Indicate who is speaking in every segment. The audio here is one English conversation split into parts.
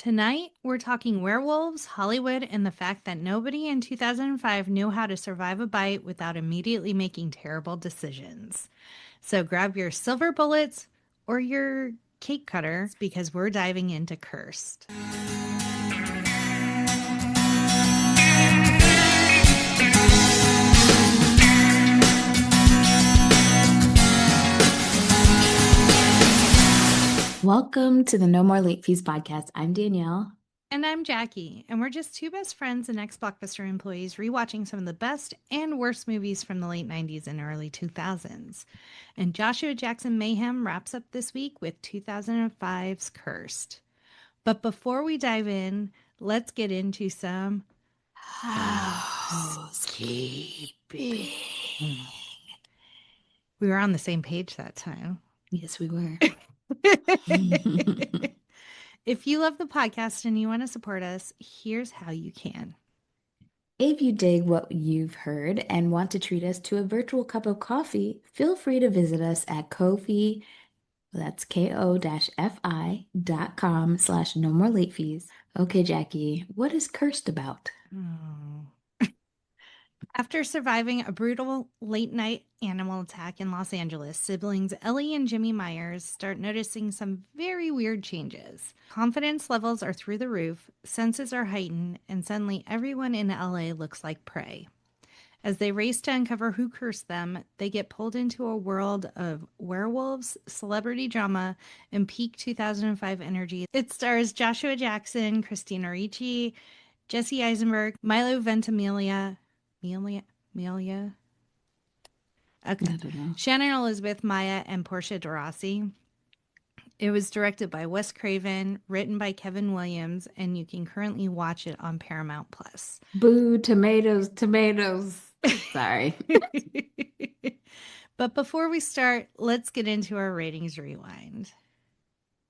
Speaker 1: Tonight, we're talking werewolves, Hollywood, and the fact that nobody in 2005 knew how to survive a bite without immediately making terrible decisions. So grab your silver bullets or your cake cutter because we're diving into Cursed.
Speaker 2: Welcome to the No More Late Fees podcast. I'm Danielle.
Speaker 1: And I'm Jackie, and we're just two best friends and ex-Blockbuster employees rewatching some of the best and worst movies from the late 90s and early 2000s. And Joshua Jackson Mayhem wraps up this week with 2005's Cursed. But before we dive in, let's get into some housekeeping. We were on the same page that time.
Speaker 2: Yes, we were.
Speaker 1: If you love the podcast and you want to support us, here's how you can.
Speaker 2: If you dig what you've heard and want to treat us to a virtual cup of coffee, feel free to visit us at Ko-fi, that's ko-fi.com/no more late fees. Okay, Jackie, what is Cursed about?
Speaker 1: Oh. After surviving a brutal late night animal attack in Los Angeles, siblings Ellie and Jimmy Myers start noticing some very weird changes. Confidence levels are through the roof, senses are heightened, and suddenly everyone in LA looks like prey. As they race to uncover who cursed them, they get pulled into a world of werewolves, celebrity drama, and peak 2005 energy. It stars Joshua Jackson, Christina Ricci, Jesse Eisenberg, Milo Ventimiglia, Melia. Okay.
Speaker 2: I don't know.
Speaker 1: Shannon Elizabeth, Maya, and Portia de Rossi. It was directed by Wes Craven, written by Kevin Williams, and you can currently watch it on Paramount Plus.
Speaker 2: Boo, tomatoes, tomatoes. Sorry.
Speaker 1: But before we start, let's get into our ratings rewind.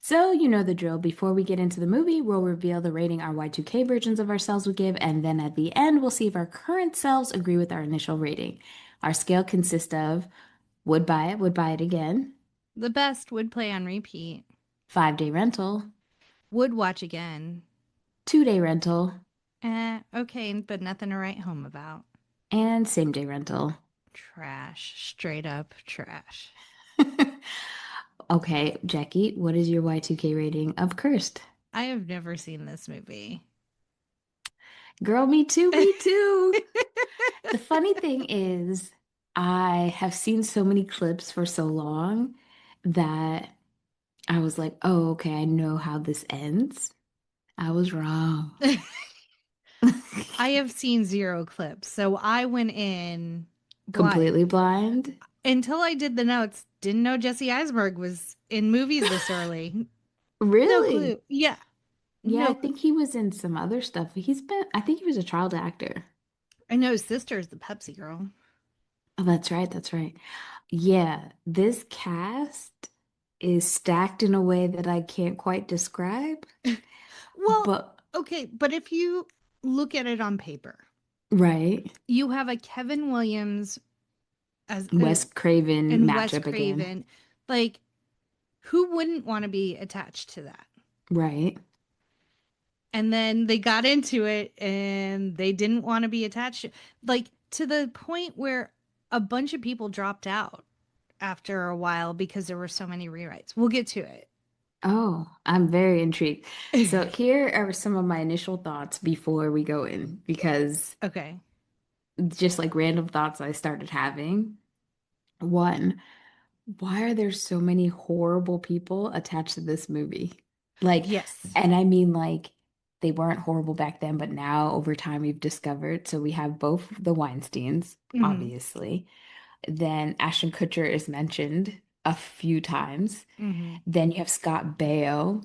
Speaker 2: So, you know the drill. Before we get into the movie, we'll reveal the rating our Y2K versions of ourselves would give, and then at the end, we'll see if our current selves agree with our initial rating. Our scale consists of would buy it again,
Speaker 1: The best would play on repeat,
Speaker 2: 5-day rental,
Speaker 1: would watch again,
Speaker 2: 2-day rental,
Speaker 1: okay, but nothing to write home about.
Speaker 2: and same-day rental.
Speaker 1: Trash, straight up trash.
Speaker 2: Okay, Jackie, what is your Y2K rating of Cursed?
Speaker 1: I have never seen this movie.
Speaker 2: Girl, me too, me too. The funny thing is, I have seen so many clips for so long that I was like, oh, okay, I know how this ends. I was wrong.
Speaker 1: I have seen 0 clips, so I went in
Speaker 2: Completely blind.
Speaker 1: Until I did the notes, didn't know Jesse Eisenberg was in movies this early.
Speaker 2: Really?
Speaker 1: No clue. Yeah.
Speaker 2: Yeah,
Speaker 1: No
Speaker 2: I think he was in some other stuff. I think he was a child actor.
Speaker 1: I know his sister is the Pepsi girl.
Speaker 2: Oh, that's right, that's right. Yeah, this cast is stacked in a way that I can't quite describe.
Speaker 1: Well,
Speaker 2: But
Speaker 1: okay, but if you look at it on paper,
Speaker 2: right,
Speaker 1: you have a Kevin Williams as
Speaker 2: Wes Craven
Speaker 1: and Wes
Speaker 2: matchup again.
Speaker 1: Craven. Like, who wouldn't want to be attached to that?
Speaker 2: Right.
Speaker 1: And then they got into it and they didn't want to be attached. Like, to the point where a bunch of people dropped out after a while because there were so many rewrites. We'll get to it.
Speaker 2: Oh, I'm very intrigued. So here are some of my initial thoughts before we go in, because
Speaker 1: Okay.
Speaker 2: just like random thoughts I started having. One, why are there so many horrible people attached to this movie? Like,
Speaker 1: Yes.
Speaker 2: and I mean, like, they weren't horrible back then, but now over time we've discovered. So we have both the Weinsteins, obviously. Then Ashton Kutcher is mentioned a few times. Then you have Scott Baio.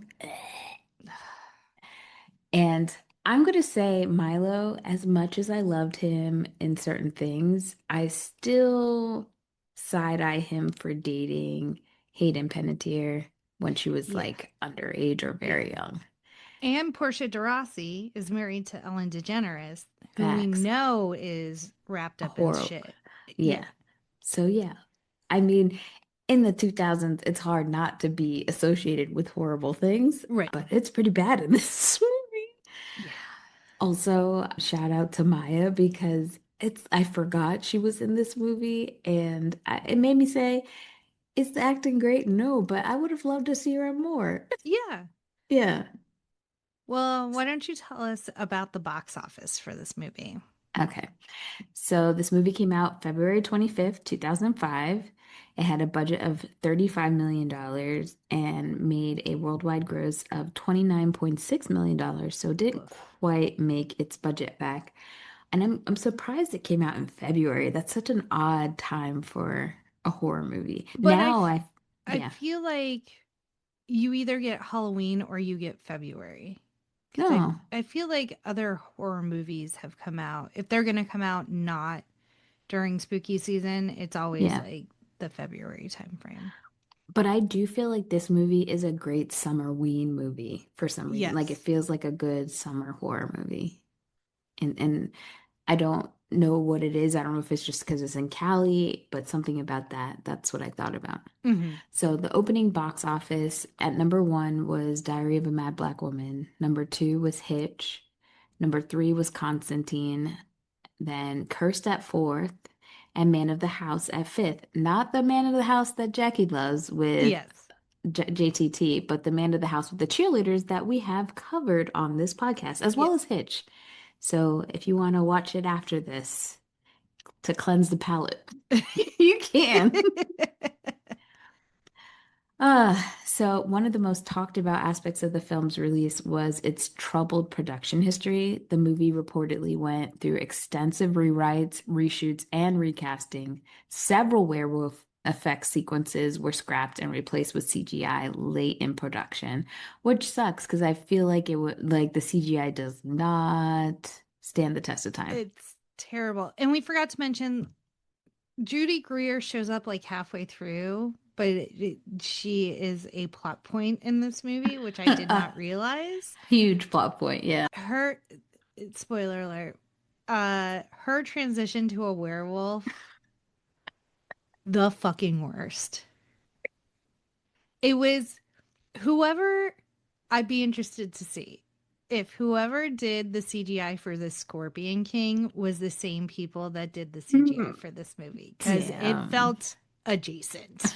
Speaker 2: And I'm going to say Milo, as much as I loved him in certain things, I still side-eye him for dating Hayden Panettiere when she was like underage or very young.
Speaker 1: And Portia de Rossi is married to Ellen DeGeneres, who we
Speaker 2: Facts.
Speaker 1: know is wrapped up in
Speaker 2: Horrible.
Speaker 1: shit.
Speaker 2: Yeah. So yeah. I mean, in the 2000s, it's hard not to be associated with horrible things,
Speaker 1: Right.
Speaker 2: but it's pretty bad in this movie.
Speaker 1: Yeah.
Speaker 2: Also, shout out to Maya because I forgot she was in this movie and it made me say, is the acting great? No, but I would have loved to see her more.
Speaker 1: Yeah.
Speaker 2: Yeah.
Speaker 1: Well, why don't you tell us about the box office for this movie?
Speaker 2: Okay. So this movie came out February 25th, 2005. It had a budget of $35 million dollars and made a worldwide gross of $29.6 million. So it didn't
Speaker 1: Oof.
Speaker 2: quite make its budget back. And I'm surprised it came out in February. That's such an odd time for a horror movie.
Speaker 1: But
Speaker 2: Now
Speaker 1: I
Speaker 2: yeah.
Speaker 1: feel like you either get Halloween or you get February. Because
Speaker 2: No,
Speaker 1: I feel like other horror movies have come out. If they're going to come out not during spooky season, it's always
Speaker 2: yeah.
Speaker 1: like the February timeframe.
Speaker 2: But I do feel like this movie is a great summer-ween movie for some reason. Like it
Speaker 1: Yes.
Speaker 2: feels like a good summer horror movie. And I don't know what it is. I don't know if it's just because it's in Cali, but something about that. That's what I thought about.
Speaker 1: Hmm.
Speaker 2: So the opening box office at number one was Diary of a Mad Black Woman. Number two was Hitch. Number three was Constantine. Then Cursed at fourth. And Man of the House at fifth. Not the Man of the House that Jackie loves with
Speaker 1: Yes.
Speaker 2: JTT, but the Man of the House with the cheerleaders that we have covered on this podcast, as well
Speaker 1: Yes.
Speaker 2: as Hitch. So if you want to watch it after this to cleanse the palate, you can. So one of the most talked about aspects of the film's release was its troubled production history. The movie reportedly went through extensive rewrites, reshoots, and recasting. Several werewolf effect sequences were scrapped and replaced with CGI late in production, which sucks because I feel like it would like the CGI does not stand the test of time.
Speaker 1: It's terrible. And we forgot to mention Judy Greer shows up like halfway through, but she is a plot point in this movie, which I did not realize.
Speaker 2: Huge plot point, yeah.
Speaker 1: Her spoiler alert, her transition to a werewolf, the fucking worst. It was whoever I'd be interested to see if whoever did the CGI for the Scorpion King was the same people that did the CGI for this movie because it
Speaker 2: Damn.
Speaker 1: felt adjacent.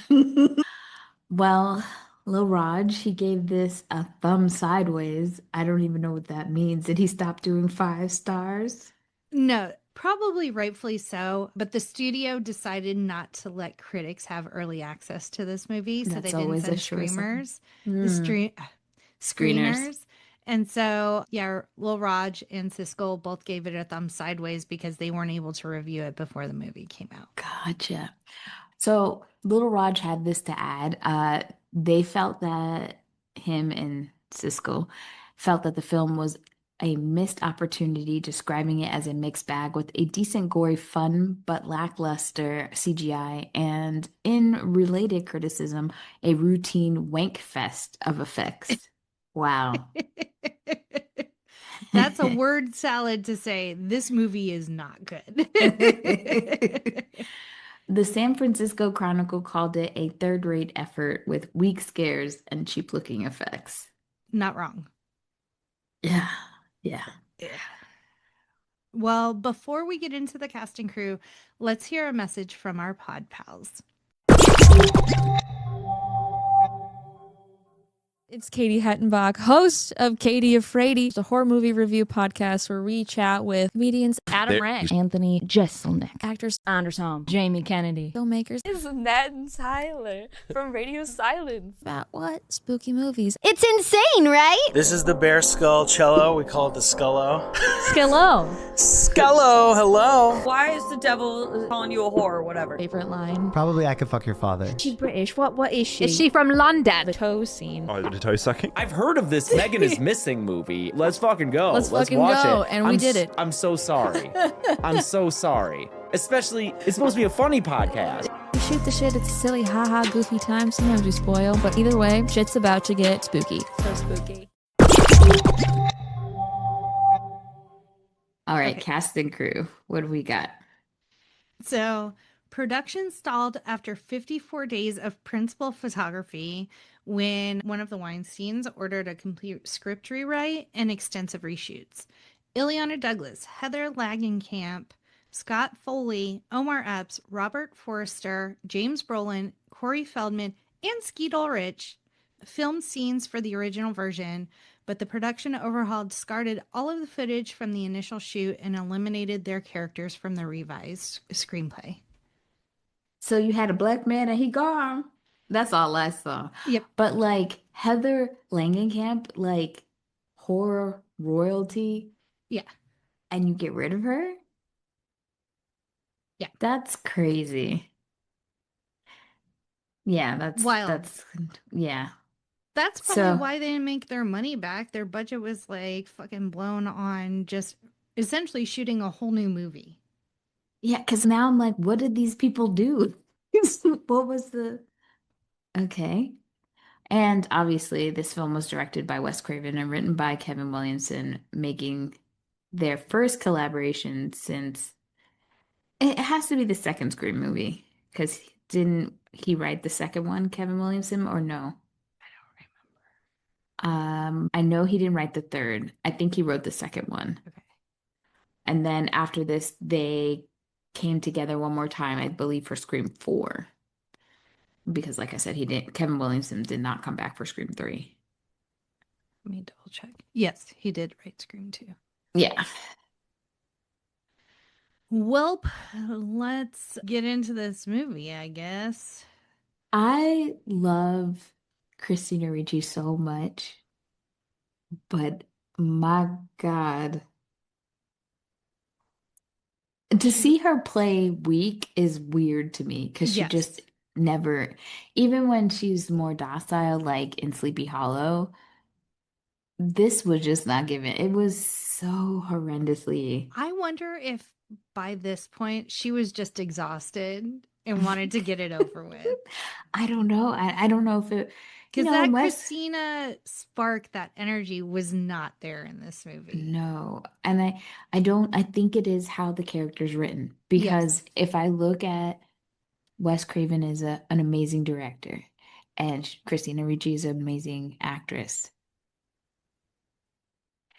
Speaker 2: Well, Lil Raj, he gave this a thumb sideways. I don't even know what that means. Did he stop doing 5 stars?
Speaker 1: No, probably rightfully so, but the studio decided not to let critics have early access to this movie, so they
Speaker 2: That's
Speaker 1: didn't
Speaker 2: always a
Speaker 1: send
Speaker 2: sure sign.
Speaker 1: streamers, the
Speaker 2: Hmm.
Speaker 1: stream
Speaker 2: Screeners.
Speaker 1: screeners. And so, yeah, Lil Raj and Siskel both gave it a thumb sideways because they weren't able to review it before the movie came out.
Speaker 2: Gotcha. So Little Raj had this to add. They felt that him and Siskel felt that the film was a missed opportunity, describing it as a mixed bag with a decent, gory, fun, but lackluster CGI, and in related criticism, a routine wank fest of effects. Wow.
Speaker 1: That's a word salad to say this movie is not good.
Speaker 2: The San Francisco Chronicle called it a third-rate effort with weak scares and cheap-looking effects.
Speaker 1: Not wrong.
Speaker 2: Yeah, yeah.
Speaker 1: Yeah. Well, before we get into the cast and crew, let's hear a message from our pod pals.
Speaker 3: It's Katie Hettenbach, host of Katie Afraidy, the horror movie review podcast where we chat with comedians Adam Rank, Anthony Jeselnik, actors Anders Holm, Jamie Kennedy, filmmakers is Ned and Tyler from Radio Silence. About what? Spooky movies.
Speaker 4: It's insane, right?
Speaker 5: This is the bear skull cello. We call it the scullo.
Speaker 3: Skillo.
Speaker 5: Scullo, hello.
Speaker 6: Why is the devil calling you a whore or whatever?
Speaker 3: Favorite line.
Speaker 7: Probably I could fuck your father.
Speaker 3: She's British. What is she?
Speaker 4: Is she from London?
Speaker 3: The toe scene.
Speaker 8: Oh, the toe sucking?
Speaker 9: I've heard of this Megan is Missing movie. Let's fucking go.
Speaker 3: Let's fucking
Speaker 9: watch
Speaker 3: go.
Speaker 9: it.
Speaker 3: And we did it.
Speaker 9: I'm so sorry. I'm so sorry. Especially, it's supposed to be a funny podcast.
Speaker 3: We shoot the shit. It's a silly, haha, goofy time. Sometimes we spoil, but either way, shit's about to get spooky. So spooky.
Speaker 2: All right,
Speaker 1: Okay.
Speaker 2: cast and crew. What do we got?
Speaker 1: So, Production stalled after 54 days of principal photography when one of the Weinsteins ordered a complete script rewrite and extensive reshoots. Ileana Douglas, Heather Langenkamp, Scott Foley, Omar Epps, Robert Forrester, James Brolin, Corey Feldman, and Skeet Ulrich filmed scenes for the original version, but the production overhaul discarded all of the footage from the initial shoot and eliminated their characters from the revised screenplay.
Speaker 2: So you had a black man and he gone. That's all I saw.
Speaker 1: Yep.
Speaker 2: But like Heather Langenkamp, like horror royalty,
Speaker 1: Yeah.
Speaker 2: and you get rid of her?
Speaker 1: Yeah.
Speaker 2: That's crazy. Yeah,
Speaker 1: Wild.
Speaker 2: Yeah.
Speaker 1: That's probably
Speaker 2: So
Speaker 1: why they didn't make their money back. Their budget was like fucking blown on just essentially shooting a whole new movie.
Speaker 2: yeah, because now I'm like, what did these people do? What was the okay? And obviously, this film was directed by Wes Craven and written by Kevin Williamson, making their first collaboration since it has to be the second Scream movie. Because didn't he write the second one, Kevin Williamson, or no? I know he didn't write the third. I think he wrote the second one.
Speaker 1: Okay.
Speaker 2: And then after this, they came together one more time, I believe, for Scream 4. Because like I said, Kevin Williamson did not come back for Scream 3.
Speaker 1: Let me double check. Yes, he did write Scream 2.
Speaker 2: Yeah.
Speaker 1: Welp, let's get into this movie, I guess.
Speaker 2: I love Christina Ricci so much, but my God, to see her play weak is weird to me because she
Speaker 1: Yes.
Speaker 2: just never, even when she's more docile, like in Sleepy Hollow, this was just not given. It was so horrendously.
Speaker 1: I wonder if by this point she was just exhausted and wanted to get it over with.
Speaker 2: I don't know. I don't know if it,
Speaker 1: Because that
Speaker 2: Wes.
Speaker 1: Christina spark, that energy was not there in this movie.
Speaker 2: No. And I think it is how the character's written. Because if I look at Wes Craven is an amazing director and Christina Ricci is an amazing actress.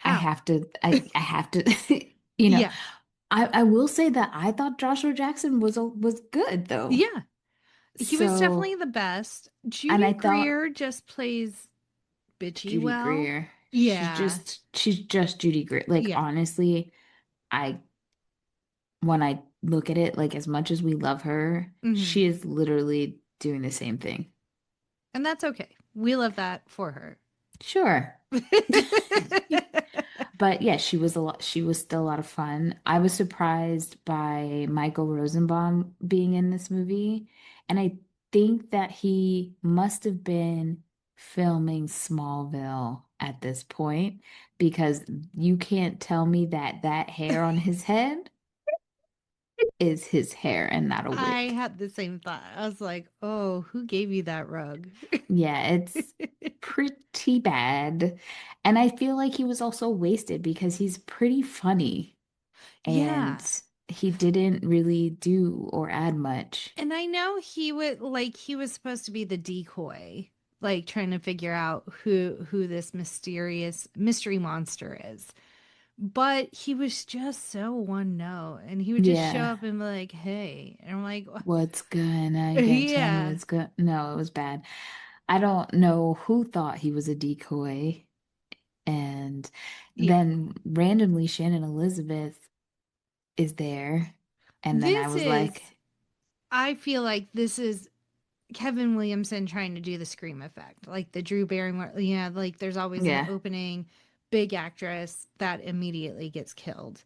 Speaker 2: I have to,
Speaker 1: Yeah.
Speaker 2: I will say that I thought Joshua Jackson was good though.
Speaker 1: Yeah. He was
Speaker 2: So-
Speaker 1: definitely the best. Judy
Speaker 2: And I thought-
Speaker 1: Greer just plays bitchy
Speaker 2: Judy
Speaker 1: well.
Speaker 2: Greer.
Speaker 1: Yeah.
Speaker 2: She's just Judy Greer. Like
Speaker 1: Yeah.
Speaker 2: honestly, when I look at it, like as much as we love her,
Speaker 1: Mhm.
Speaker 2: she is literally doing the same thing.
Speaker 1: And that's okay. We love that for her.
Speaker 2: Sure. But yeah, she was still a lot of fun. I was surprised by Michael Rosenbaum being in this movie, and I think that he must have been filming Smallville at this point because you can't tell me that hair on his head is his hair and not a wig.
Speaker 1: I had the same thought. I was like, oh, who gave you that rug?
Speaker 2: Yeah, it's pretty bad. And I feel like he was also wasted because he's pretty funny.
Speaker 1: Yeah.
Speaker 2: And he didn't really do or add much.
Speaker 1: And I know he was supposed to be the decoy, like trying to figure out who this mysterious mystery monster is. But he was just so one note, and he would just show
Speaker 2: Yeah.
Speaker 1: up and be like, "Hey," and I'm like,
Speaker 2: What's good? I can't tell
Speaker 1: Yeah.
Speaker 2: me what's good. No, it was bad. I don't know who thought he was a decoy. And
Speaker 1: Yeah.
Speaker 2: then randomly Shannon Elizabeth is there. And then I was like,
Speaker 1: I feel like this is Kevin Williamson trying to do the Scream effect, like the Drew Barrymore. Yeah, like there's always
Speaker 2: Yeah.
Speaker 1: an opening, big actress that immediately gets killed.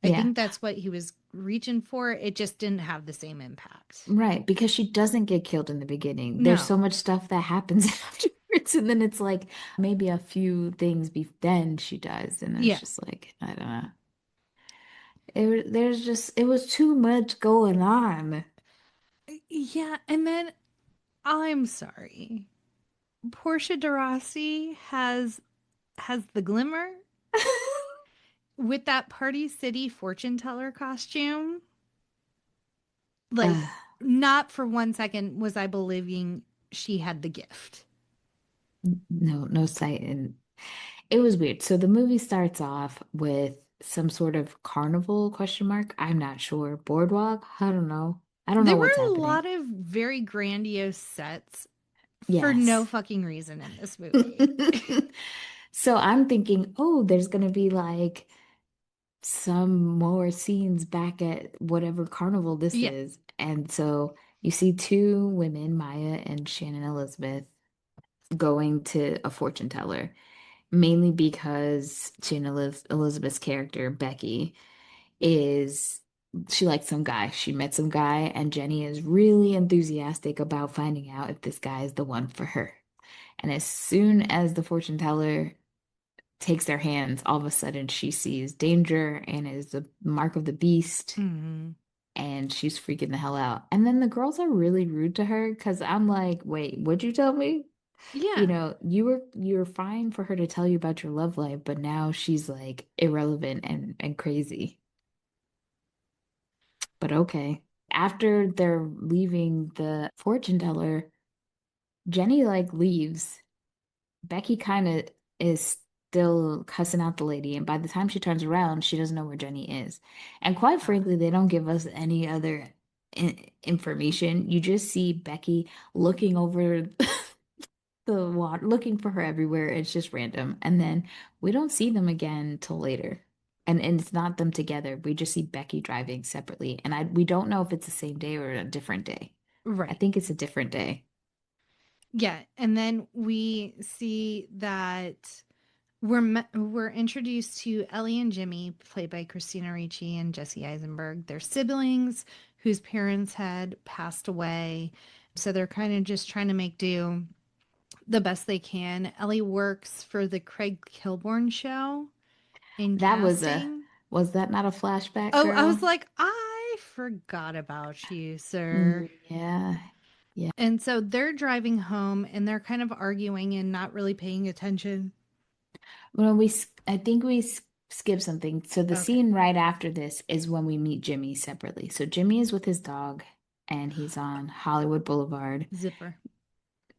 Speaker 1: I
Speaker 2: Yeah.
Speaker 1: think that's what he was reaching for. It just didn't have the same impact.
Speaker 2: right, because she doesn't get killed in the beginning.
Speaker 1: No.
Speaker 2: There's so much stuff that happens afterwards, and then it's like maybe a few things then she does, and
Speaker 1: Yeah.
Speaker 2: it's just like I don't know. It was too much going on.
Speaker 1: Yeah, and then I'm sorry. Portia de Rossi has the glimmer with that Party City fortune teller costume. Like,
Speaker 2: Ugh.
Speaker 1: not for 1 second was I believing she had the gift.
Speaker 2: No sight. And it was weird. So the movie starts off with some sort of carnival question mark. I'm not sure. Boardwalk? I don't know. I don't know
Speaker 1: There were
Speaker 2: what's
Speaker 1: a
Speaker 2: happening.
Speaker 1: lot of very grandiose sets for no
Speaker 2: Yes.
Speaker 1: fucking reason in this movie.
Speaker 2: So I'm thinking, oh, there's gonna be like some more scenes back at whatever carnival this
Speaker 1: Yeah.
Speaker 2: is. And so you see two women, Maya and Shannon Elizabeth, going to a fortune teller, mainly because Shannon Elizabeth's character, Becky, is she likes some guy. She met some guy, and Jenny is really enthusiastic about finding out if this guy is the one for her. And as soon as the fortune teller takes their hands, all of a sudden she sees danger and is the mark of the beast,
Speaker 1: Mhm.
Speaker 2: and she's freaking the hell out. And then the girls are really rude to her because I'm like, wait, what'd you tell me?
Speaker 1: Yeah.
Speaker 2: You know, you're fine for her to tell you about your love life, but now she's like irrelevant and crazy. But okay. After they're leaving the fortune teller, Jenny like leaves. Becky kind of is still cussing out the lady, and by the time she turns around, she doesn't know where Jenny is. And quite frankly, they don't give us any other information. You just see Becky looking over the water, looking for her everywhere. It's just random. And then we don't see them again till later. And it's not them together. We just see Becky driving separately. And we don't know if it's the same day or a different day. I
Speaker 1: Right.
Speaker 2: think it's a different day.
Speaker 1: Yeah. And then we see that we're introduced to Ellie and Jimmy, played by Christina Ricci and Jesse Eisenberg. They're siblings whose parents had passed away. So they're kind of just trying to make do the best they can. Ellie works for the Craig Kilborn show in
Speaker 2: That
Speaker 1: casting.
Speaker 2: was that not a flashback,
Speaker 1: Oh, I was
Speaker 2: girl?
Speaker 1: like, I forgot about you, sir.
Speaker 2: Yeah. Yeah.
Speaker 1: And so they're driving home and they're kind of arguing and not really paying attention.
Speaker 2: Well, I think we skipped something. So the
Speaker 1: Okay.
Speaker 2: scene right after this is when we meet Jimmy separately. So Jimmy is with his dog and he's on Hollywood Boulevard.
Speaker 1: Zipper.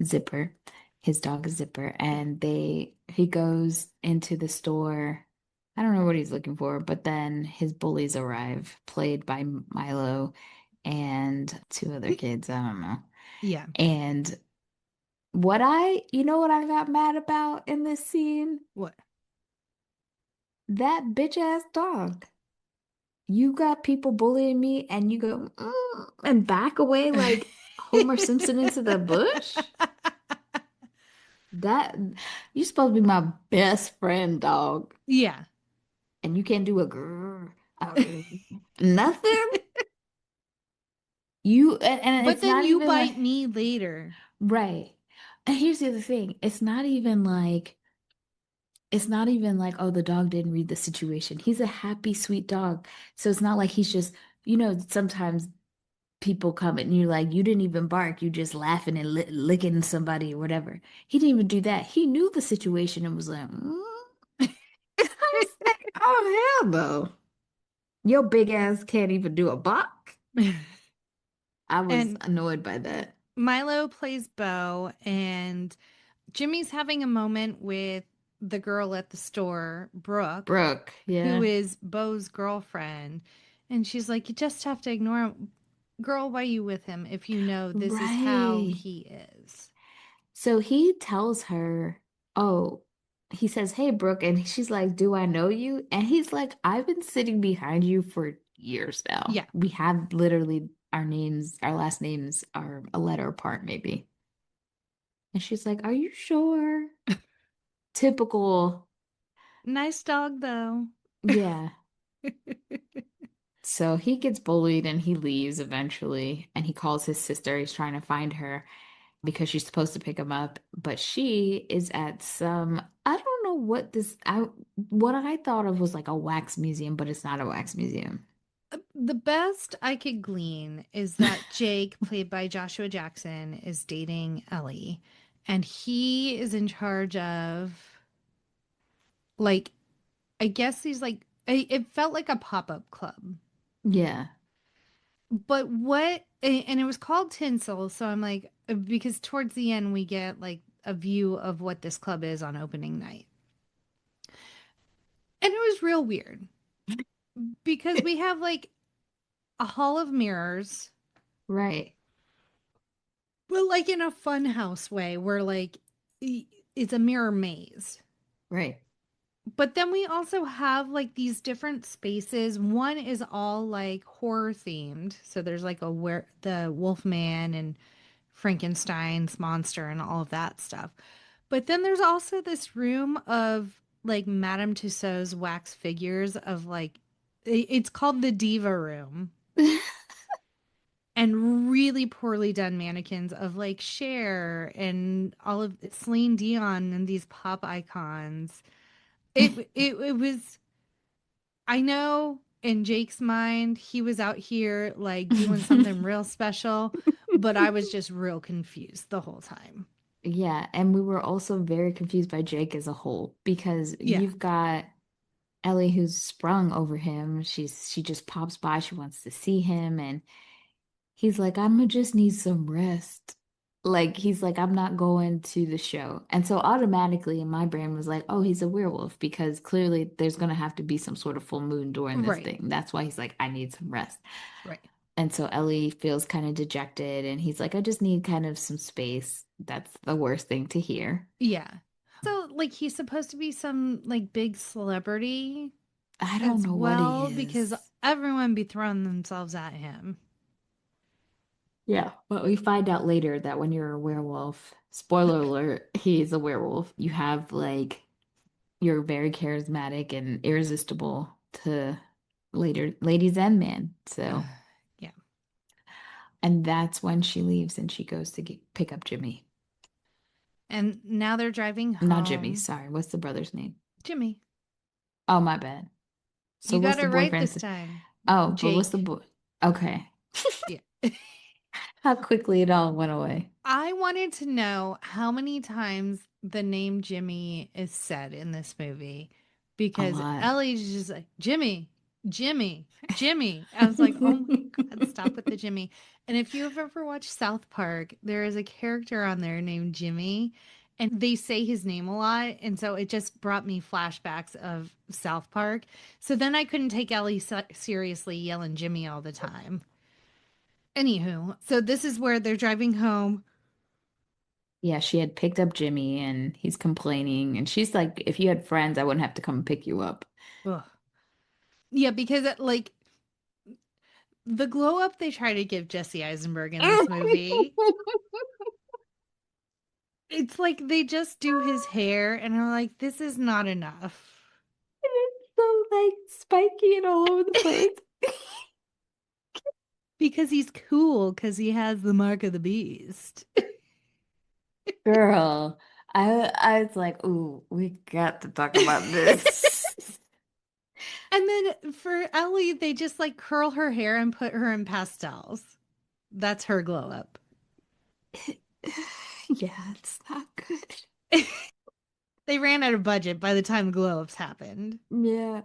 Speaker 2: Zipper. His dog is Zipper. And he goes into the store. I don't know what he's looking for, but then his bullies arrive, played by Milo and two other kids. I don't know.
Speaker 1: Yeah.
Speaker 2: And you know what I got mad about in this scene?
Speaker 1: What?
Speaker 2: That bitch ass dog. You got people bullying me and you go and back away like Homer Simpson into the bush? That you supposed to be my best friend, dog.
Speaker 1: Yeah.
Speaker 2: And you can't do a grrr, nothing. And
Speaker 1: But
Speaker 2: it's
Speaker 1: then
Speaker 2: not
Speaker 1: you
Speaker 2: even like
Speaker 1: bite me later.
Speaker 2: right. And here's the other thing. It's not even like, oh, the dog didn't read the situation. He's a happy, sweet dog. So it's not like he's just, sometimes people come and you're like, you didn't even bark. You just laughing and licking somebody or whatever. He didn't even do that. He knew the situation and was like, I was like, oh, hell no. Your big ass can't even do a bark. I was
Speaker 1: And
Speaker 2: annoyed by that.
Speaker 1: Milo plays Bo, and Jimmy's having a moment with the girl at the store, Brooke,
Speaker 2: Brooke,
Speaker 1: who
Speaker 2: yeah.
Speaker 1: is Bo's girlfriend. And she's like, you just have to ignore him. Girl, why are you with him if you know this is how
Speaker 2: Right.
Speaker 1: he is?
Speaker 2: So he tells her, oh, he says, hey, Brooke. And she's like, do I know you? And he's like, I've been sitting behind you for years now.
Speaker 1: Yeah.
Speaker 2: We have literally our last names are a letter apart, maybe. And she's like, are you sure? Typical.
Speaker 1: Nice dog, though.
Speaker 2: Yeah. So he gets bullied and he leaves eventually. And he calls his sister. He's trying to find her because she's supposed to pick him up, but she is at I don't know what I thought of was like a wax museum, but it's not a wax museum.
Speaker 1: The best I could glean is that Jake, played by Joshua Jackson, is dating Ellie, and he is in charge of, like, I guess he's like, it felt like a pop up club.
Speaker 2: Yeah.
Speaker 1: But and it was called Tinsel. So I'm like, because towards the end, we get like a view of what this club is on opening night. And it was real weird because we have like a hall of mirrors,
Speaker 2: Right.
Speaker 1: but like in a fun house way where like it's a mirror maze.
Speaker 2: Right.
Speaker 1: But then we also have like these different spaces. One is all like horror themed. So there's like the Wolfman and Frankenstein's monster and all of that stuff. But then there's also this room of like Madame Tussauds wax figures of like it's called the Diva Room. And really poorly done mannequins of like Cher and all of Celine Dion and these pop icons. It was, I know in Jake's mind he was out here like doing something real special, but I was just real confused the whole time.
Speaker 2: Yeah, and we were also very confused by Jake as a whole because
Speaker 1: Yeah.
Speaker 2: you've got Ellie who's sprung over him. She just pops by, she wants to see him, and he's like, I'm gonna just need some rest. Like he's like, I'm not going to the show. And so automatically in my brain was like, oh, he's a werewolf because clearly there's gonna have to be some sort of full moon during this
Speaker 1: Right.
Speaker 2: thing. That's why he's like, I need some rest.
Speaker 1: Right.
Speaker 2: And so Ellie feels kind of dejected and he's like, I just need kind of some space. That's the worst thing to hear.
Speaker 1: Yeah. So like he's supposed to be some like big celebrity
Speaker 2: I don't
Speaker 1: as
Speaker 2: know what he
Speaker 1: well because
Speaker 2: is.
Speaker 1: everyone be throwing themselves at him.
Speaker 2: Yeah. But we find out later that when you're a werewolf, spoiler alert, he's a werewolf. You have like, you're very charismatic and irresistible to later ladies and men. So,
Speaker 1: Yeah.
Speaker 2: and that's when she leaves and she goes to pick up Jimmy.
Speaker 1: And now they're driving home.
Speaker 2: Not Jimmy, sorry. What's the brother's name?
Speaker 1: Jimmy.
Speaker 2: Oh, my bad. So
Speaker 1: You
Speaker 2: what's
Speaker 1: got
Speaker 2: the
Speaker 1: it right
Speaker 2: boyfriend's?
Speaker 1: this time.
Speaker 2: Oh, but what's
Speaker 1: Jake.
Speaker 2: the boy? Okay.
Speaker 1: Yeah.
Speaker 2: How quickly it all went away.
Speaker 1: I wanted to know how many times the name Jimmy is said in this movie
Speaker 2: A
Speaker 1: because
Speaker 2: lot.
Speaker 1: Ellie's just like, Jimmy, Jimmy, Jimmy. I was like, oh my God, stop with the Jimmy. And if you have ever watched South Park, there is a character on there named Jimmy, and they say his name a lot. And so it just brought me flashbacks of South Park. So then I couldn't take Ellie seriously yelling Jimmy all the time. Anywho, so this is where they're driving home.
Speaker 2: Yeah, she had picked up Jimmy and he's complaining. And she's like, if you had friends, I wouldn't have to come and pick you up.
Speaker 1: Ugh. Yeah, because like the glow up they try to give Jesse Eisenberg in this movie, it's like they just do his hair and I'm like, this is not enough.
Speaker 2: It's so like spiky and all over the place.
Speaker 1: Because he's cool because he has the mark of the beast.
Speaker 2: Girl, I was like, ooh, we got to talk about this.
Speaker 1: And then for Ellie, they just like curl her hair and put her in pastels. That's her glow up.
Speaker 2: Yeah, it's not good.
Speaker 1: They ran out of budget by the time glow ups happened.
Speaker 2: Yeah,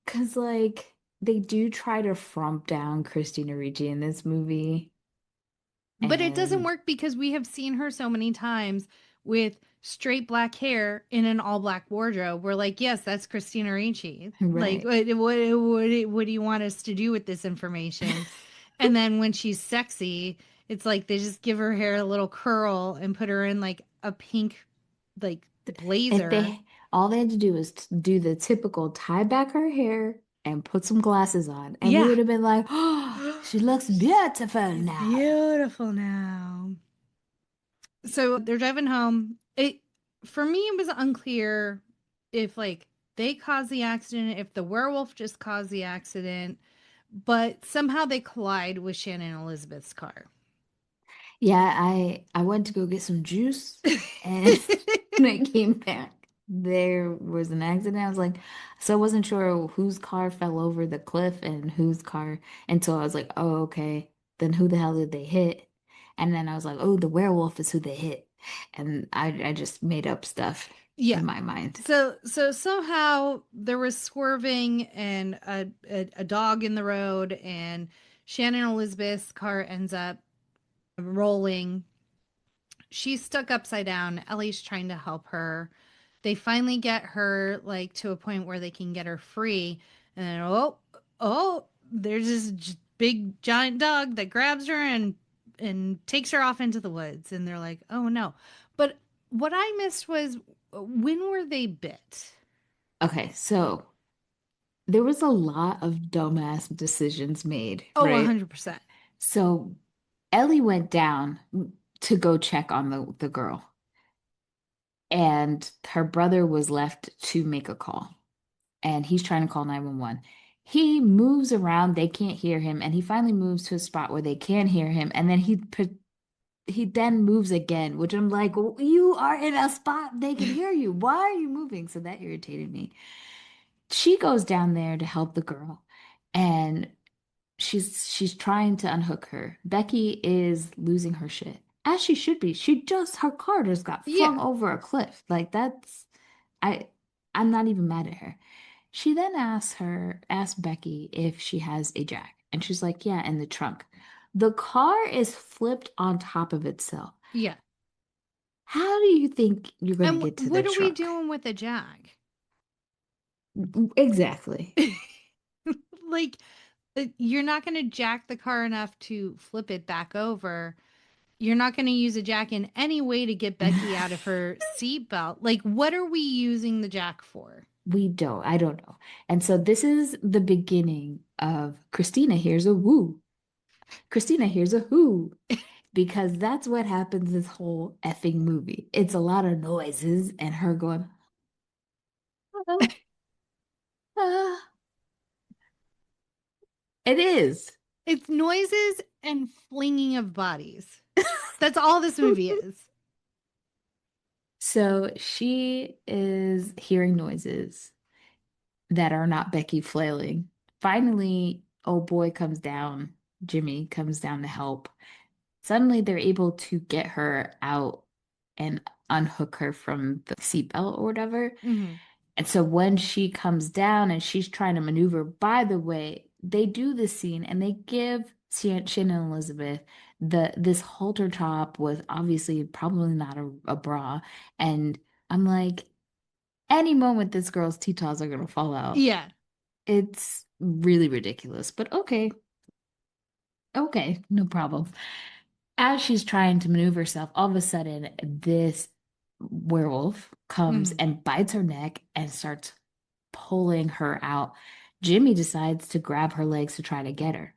Speaker 2: because like they do try to frump down Christina Ricci in this movie.
Speaker 1: But it doesn't
Speaker 2: And
Speaker 1: work because we have seen her so many times with straight black hair in an all black wardrobe. We're like, yes, that's Christina Ricci.
Speaker 2: Right.
Speaker 1: Like, what do you want us to do with this information? And then when she's sexy, it's like they just give her hair a little curl and put her in like a pink, like blazer.
Speaker 2: If all they had to do was do the typical tie back her hair and put some glasses on, and we
Speaker 1: Yeah.
Speaker 2: would have been like, oh, she looks beautiful now.
Speaker 1: Beautiful now. So they're driving home. For me, it was unclear if like they caused the accident, if the werewolf just caused the accident, but somehow they collide with Shannon and Elizabeth's car.
Speaker 2: Yeah, I went to go get some juice, and when I came back, there was an accident. I was like, so I wasn't sure whose car fell over the cliff and whose car until I was like, oh, okay. Then who the hell did they hit? And then I was like, oh, the werewolf is who they hit. And I just made up stuff
Speaker 1: Yeah.
Speaker 2: in my mind.
Speaker 1: So somehow there was swerving and a dog in the road, and Shannon Elizabeth's car ends up rolling. She's stuck upside down. Ellie's trying to help her. They finally get her like to a point where they can get her free. And then, oh, there's this big giant dog that grabs her and takes her off into the woods. And they're like, oh no. But what I missed was, when were they bit?
Speaker 2: Okay, so there was a lot of dumbass decisions made,
Speaker 1: Oh,
Speaker 2: right?
Speaker 1: 100%.
Speaker 2: So Ellie went down to go check on the girl, and her brother was left to make a call, and he's trying to call 911. He moves around, they can't hear him, and he finally moves to a spot where they can hear him, and then he then moves again, which I'm like, you are in a spot they can hear you. Why are you moving? So that irritated me. She goes down there to help the girl, and she's trying to unhook her. Becky is losing her shit, as she should be. Her car just got flung over a cliff. Like I I'm not even mad at her. She then asks Becky if she has a jack, and she's like, yeah, in the trunk. The car is flipped on top of itself.
Speaker 1: Yeah.
Speaker 2: How do you think you're going to get to the
Speaker 1: trunk? What are we
Speaker 2: trunk?
Speaker 1: doing with a jack?
Speaker 2: Exactly.
Speaker 1: Like, you're not going to jack the car enough to flip it back over. You're not going to use a jack in any way to get Becky out of her seatbelt. Like, what are we using the jack for?
Speaker 2: I don't know. And so this is the beginning of Christina hears a woo. Christina hears a who. Because that's what happens this whole effing movie. It's a lot of noises and her going, ah, ah. It is.
Speaker 1: It's noises and flinging of bodies. That's all this movie is.
Speaker 2: So she is hearing noises that are not Becky flailing. Finally, oh boy comes down. Jimmy comes down to help. Suddenly, they're able to get her out and unhook her from the seatbelt or whatever.
Speaker 1: Mm-hmm.
Speaker 2: And so when she comes down and she's trying to maneuver, by the way, they do this scene and they give Shannon Elizabeth this halter top with obviously probably not a bra. And I'm like, any moment this girl's T-taws are going to fall out.
Speaker 1: Yeah.
Speaker 2: It's really ridiculous, but okay. Okay, no problem. As she's trying to maneuver herself, all of a sudden, this werewolf comes and bites her neck and starts pulling her out. Jimmy decides to grab her legs to try to get her.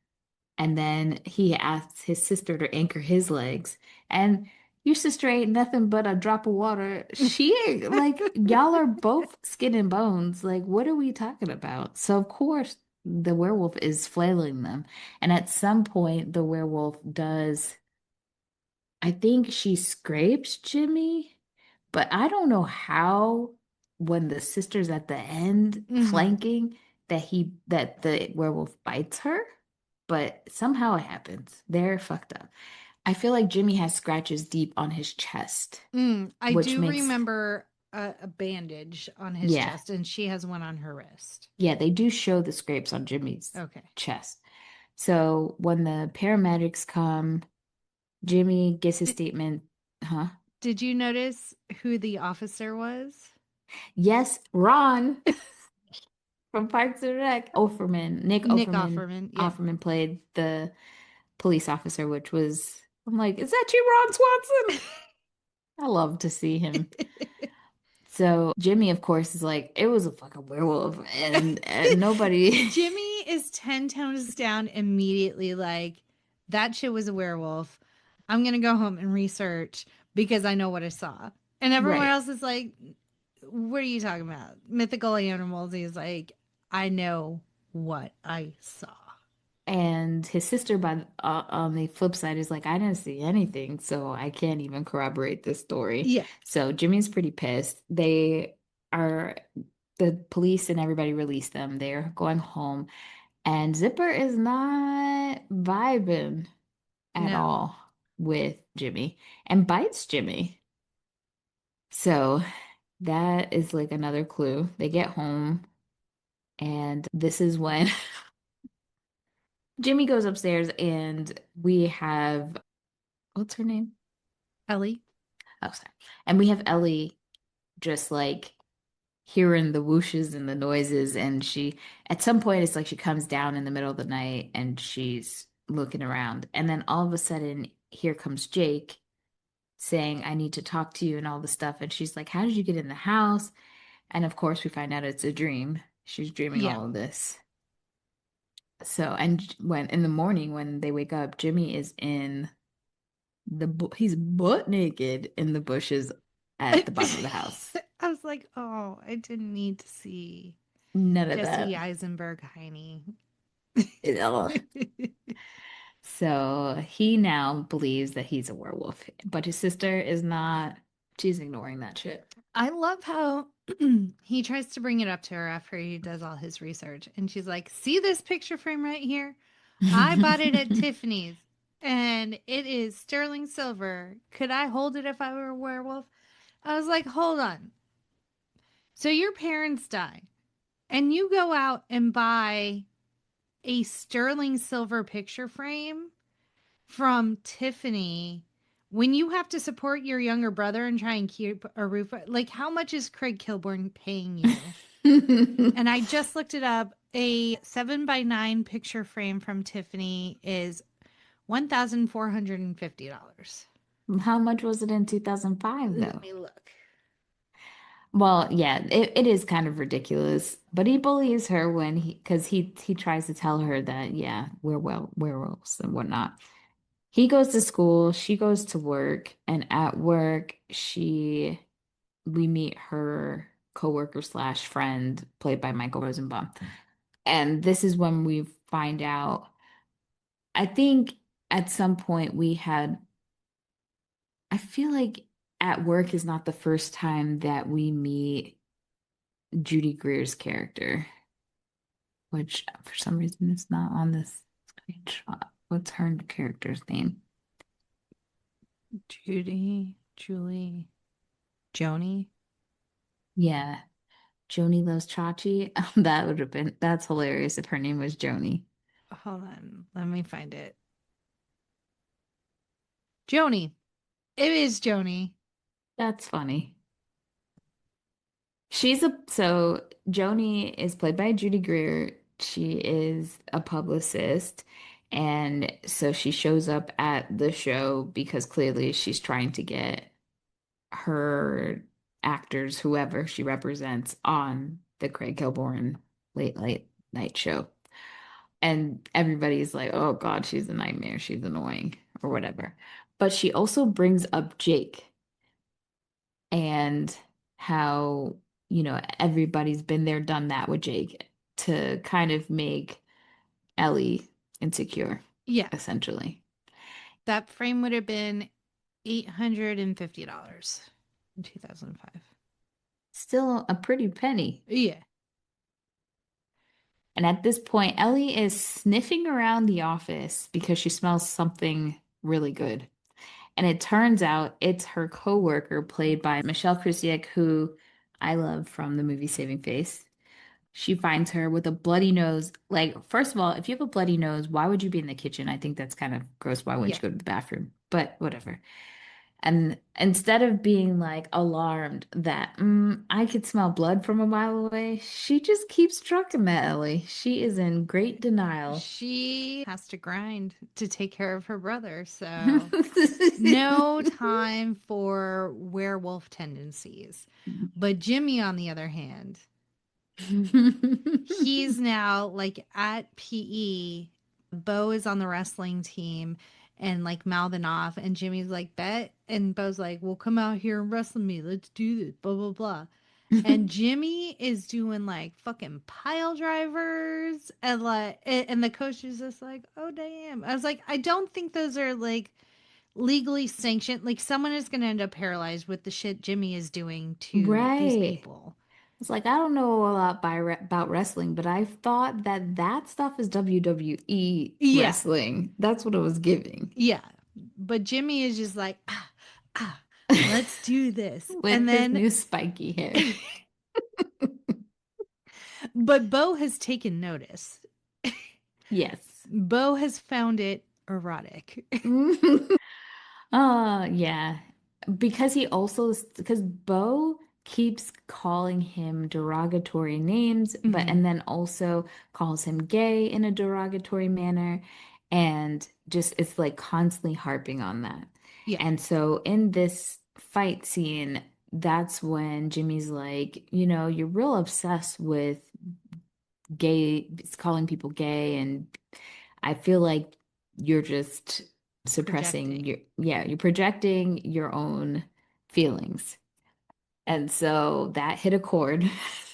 Speaker 2: And then he asks his sister to anchor his legs. And your sister ain't nothing but a drop of water. She ain't like, y'all are both skin and bones. Like, what are we talking about? So, of course, the werewolf is flailing them. And at some point, the werewolf does, I think she scrapes Jimmy, but I don't know how when the sister's at the end flanking that the werewolf bites her, but somehow it happens. They're fucked up. I feel like Jimmy has scratches deep on his chest.
Speaker 1: I do remember a bandage on his chest, and she has one on her wrist.
Speaker 2: Yeah, they do show the scrapes on Jimmy's chest. So when the paramedics come, Jimmy gets his statement. Huh?
Speaker 1: Did you notice who the officer was?
Speaker 2: Yes, Ron from Parks and Rec. Nick Offerman.
Speaker 1: Yeah.
Speaker 2: Offerman played the police officer, which was, I'm like, is that you, Ron Swanson? I love to see him. So Jimmy, of course, is like, it was a fucking werewolf, and nobody.
Speaker 1: Jimmy is 10 tones down immediately, like, that shit was a werewolf. I'm going to go home and research because I know what I saw. And everyone else is like, what are you talking about? Mythical animals. He's like, I know what I saw.
Speaker 2: And his sister, on the flip side, is like, I didn't see anything, so I can't even corroborate this story.
Speaker 1: Yeah.
Speaker 2: So Jimmy's pretty pissed. The police and everybody released them. They're going home. And Zipper is not vibing at all with Jimmy and bites Jimmy. So that is like another clue. They get home, and this is when Jimmy goes upstairs and we have, what's her name?
Speaker 1: Ellie.
Speaker 2: Oh, sorry. And we have Ellie just like hearing the whooshes and the noises. And she, at some point, it's like she comes down in the middle of the night and she's looking around. And then all of a sudden, here comes Jake saying, I need to talk to you and all this stuff. And she's like, how did you get in the house? And of course, we find out it's a dream. She's dreaming
Speaker 1: Yeah.
Speaker 2: all of this. So, and when in the morning when they wake up, Jimmy is in he's butt naked in the bushes at the bottom of the house.
Speaker 1: I was like, oh, I didn't need to see
Speaker 2: None of
Speaker 1: Jesse
Speaker 2: that.
Speaker 1: Eisenberg Heine.
Speaker 2: Ugh. So he now believes that he's a werewolf, but his sister is not. She's ignoring that shit.
Speaker 1: I love how he tries to bring it up to her after he does all his research. And she's like, see this picture frame right here? I bought it at Tiffany's and it is sterling silver. Could I hold it if I were a werewolf? I was like, hold on. So your parents die and you go out and buy a sterling silver picture frame from Tiffany when you have to support your younger brother and try and keep a roof. Like, how much is Craig Kilborn paying you? And I just looked it up. A 7x9 picture frame from Tiffany is $1,450.
Speaker 2: How much was it in 2005 though?
Speaker 1: Let me look.
Speaker 2: Well, yeah, it is kind of ridiculous, but he believes her when because he tries to tell her that, yeah, we're werewolves and whatnot. He goes to school, she goes to work, and at work, we meet her coworker slash friend, played by Michael Rosenbaum. And this is when we find out, I think at some point I feel like at work is not the first time that we meet Judy Greer's character, which for some reason is not on this screenshot. What's her character's name?
Speaker 1: Julie, Joni.
Speaker 2: Yeah, Joni Loves Chachi. That's hilarious if her name was Joni.
Speaker 1: Hold on. Let me find it. Joni. It is Joni.
Speaker 2: That's funny. So Joni is played by Judy Greer. She is a publicist. And so she shows up at the show because clearly she's trying to get her actors, whoever she represents, on the Craig Kilborn late night show. And everybody's like, oh God, she's a nightmare. She's annoying or whatever. But she also brings up Jake and how, everybody's been there, done that with Jake to kind of make Ellie insecure,
Speaker 1: Yeah.
Speaker 2: essentially.
Speaker 1: That frame would have been $850 in 2005.
Speaker 2: Still a pretty penny.
Speaker 1: Yeah.
Speaker 2: And at this point, Ellie is sniffing around the office because she smells something really good. And it turns out it's her coworker, played by Michelle Krisiak, who I love from the movie Saving Face. She finds her with a bloody nose. Like, first of all, if you have a bloody nose, why would you be in the kitchen? I think that's kind of gross. Why wouldn't you go to the bathroom? But whatever. And instead of being like alarmed that I could smell blood from a mile away, she just keeps trucking that Ellie. She is in great denial.
Speaker 1: She has to grind to take care of her brother. So no time for werewolf tendencies. But Jimmy, on the other hand, he's now like at PE. Bo is on the wrestling team and like mouthing off. And Jimmy's like, bet. And Bo's like, well, come out here and wrestle me. Let's do this. Blah, blah, blah. And Jimmy is doing like fucking pile drivers. And the coach is just like, oh, damn. I was like, I don't think those are like legally sanctioned. Like someone is going to end up paralyzed with the shit Jimmy is doing to these people.
Speaker 2: It's like, I don't know a lot about wrestling, but I thought that stuff is WWE wrestling. That's what it was giving.
Speaker 1: Yeah. But Jimmy is just like, let's do this.
Speaker 2: With
Speaker 1: and then
Speaker 2: his new spiky hair.
Speaker 1: But Bo has taken notice.
Speaker 2: Yes.
Speaker 1: Bo has found it erotic.
Speaker 2: Yeah. Because Bo keeps calling him derogatory names, but
Speaker 1: Mhm.
Speaker 2: and then also calls him gay in a derogatory manner, and just it's like constantly harping on that.
Speaker 1: Yeah.
Speaker 2: And so in this fight scene, that's when Jimmy's like, you're real obsessed with gay, calling people gay, and I feel like you're just suppressing you're projecting your own feelings. And so that hit a chord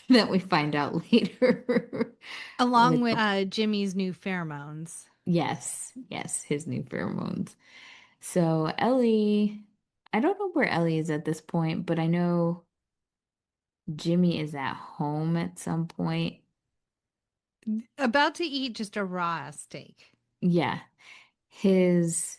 Speaker 2: that we find out later.
Speaker 1: Along
Speaker 2: with
Speaker 1: with Jimmy's new pheromones.
Speaker 2: yes, his new pheromones. So Ellie, I don't know where Ellie is at this point, but I know Jimmy is at home at some point.
Speaker 1: About to eat just a raw steak.
Speaker 2: Yeah. His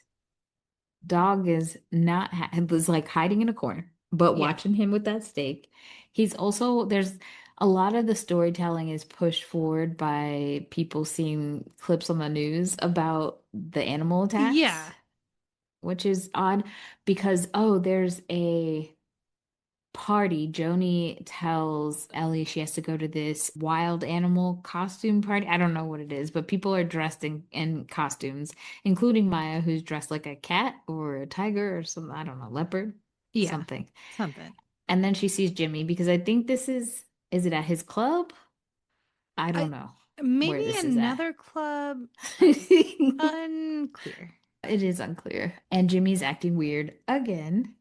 Speaker 2: dog is not was like hiding in a corner, but
Speaker 1: Yeah.
Speaker 2: watching him with that steak. He's also there's a lot of the storytelling is pushed forward by people seeing clips on the news about the animal attacks.
Speaker 1: Yeah.
Speaker 2: Which is odd because there's a party. Joni tells Ellie she has to go to this wild animal costume party. I don't know what it is, but people are dressed in costumes, including Maya, who's dressed like a cat or a tiger or something. I don't know, leopard,
Speaker 1: Yeah.
Speaker 2: something.
Speaker 1: Something.
Speaker 2: And then she sees Jimmy because I think this is it at his club? I don't know where
Speaker 1: Maybe
Speaker 2: this is at.
Speaker 1: another club. Unclear.
Speaker 2: It is unclear. And Jimmy's acting weird again.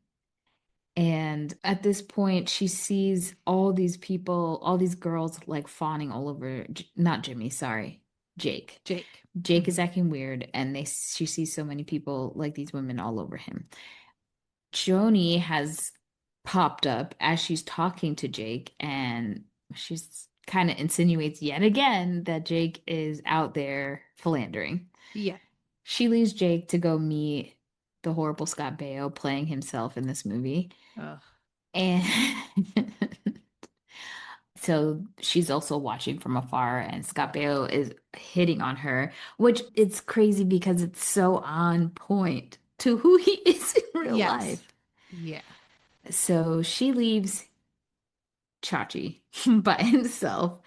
Speaker 2: And at this point, she sees all these people, all these girls like fawning all over, not Jimmy, sorry, Jake. Jake is acting weird, and she sees so many people, like these women, all over him. Joni has popped up as she's talking to Jake, and she's kind of insinuates yet again that Jake is out there philandering.
Speaker 1: Yeah.
Speaker 2: She leaves Jake to go meet the horrible Scott Baio playing himself in this movie.
Speaker 1: Ugh.
Speaker 2: And so she's also watching from afar, and Scott Baio is hitting on her, which it's crazy because it's so on point to who he is in real life.
Speaker 1: Yeah.
Speaker 2: So she leaves Chachi by himself,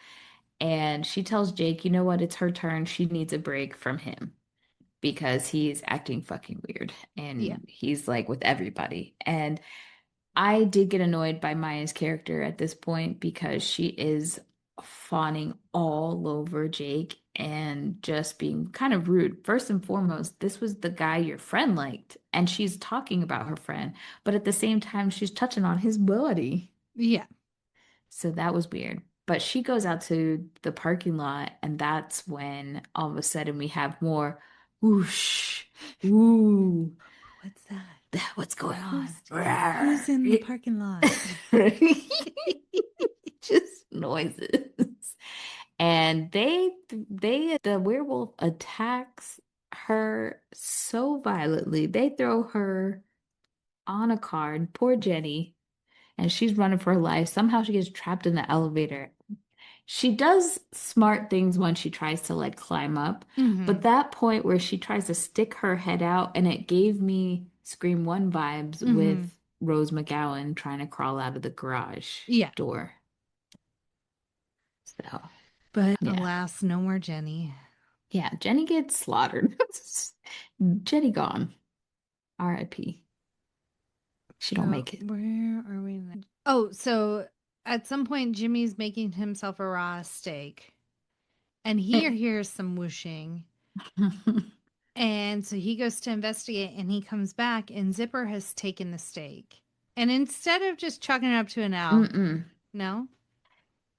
Speaker 2: and she tells Jake, you know what, it's her turn. She needs a break from him because he's acting fucking weird, and he's like with everybody. And I did get annoyed by Maya's character at this point because she is fawning all over Jake and just being kind of rude. First and foremost, this was the guy your friend liked, and she's talking about her friend, but at the same time, she's touching on his body.
Speaker 1: Yeah.
Speaker 2: So that was weird. But she goes out to the parking lot, and that's when all of a sudden we have more whoosh, ooh.
Speaker 1: What's that?
Speaker 2: What's going on?
Speaker 1: Who's in the parking lot?
Speaker 2: Just noises. And the werewolf attacks her so violently. They throw her on a car, poor Jenny, and she's running for her life. Somehow she gets trapped in the elevator. She does smart things when she tries to like climb up, but that point where she tries to stick her head out, and it gave me Scream 1 vibes with Rose McGowan trying to crawl out of the garage door. So,
Speaker 1: but alas, no more Jenny.
Speaker 2: Yeah, Jenny gets slaughtered. Jenny gone. R.I.P. She don't make it.
Speaker 1: Where are we now? Oh, so at some point, Jimmy's making himself a raw steak, and he hears some whooshing. And so he goes to investigate, and he comes back, and Zipper has taken the steak. And instead of just chucking it up to an owl, no?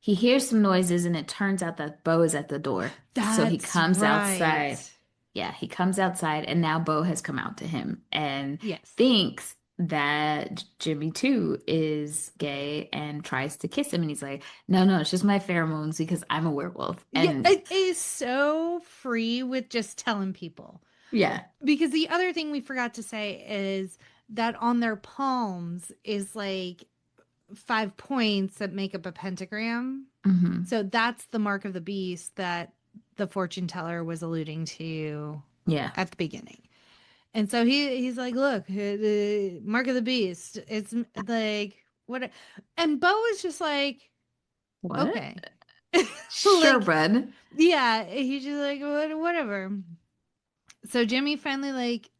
Speaker 2: He hears some noises, and it turns out that Bo is at the door. So he comes outside. Yeah, he comes outside, and now Bo has come out to him and thinks that Jimmy too is gay and tries to kiss him. And he's like, no, it's just my pheromones because I'm a werewolf. And
Speaker 1: it is so free with just telling people.
Speaker 2: Yeah.
Speaker 1: Because the other thing we forgot to say is that on their palms is like 5 points that make up a pentagram. So that's the mark of the beast that the fortune teller was alluding to
Speaker 2: Yeah.
Speaker 1: at the beginning. And so he's like, look, the mark of the beast. It's like, what? And Bo is just like,
Speaker 2: What?
Speaker 1: okay.
Speaker 2: Sure,
Speaker 1: Like,
Speaker 2: bud.
Speaker 1: yeah, he's just like, whatever. So Jimmy finally, like,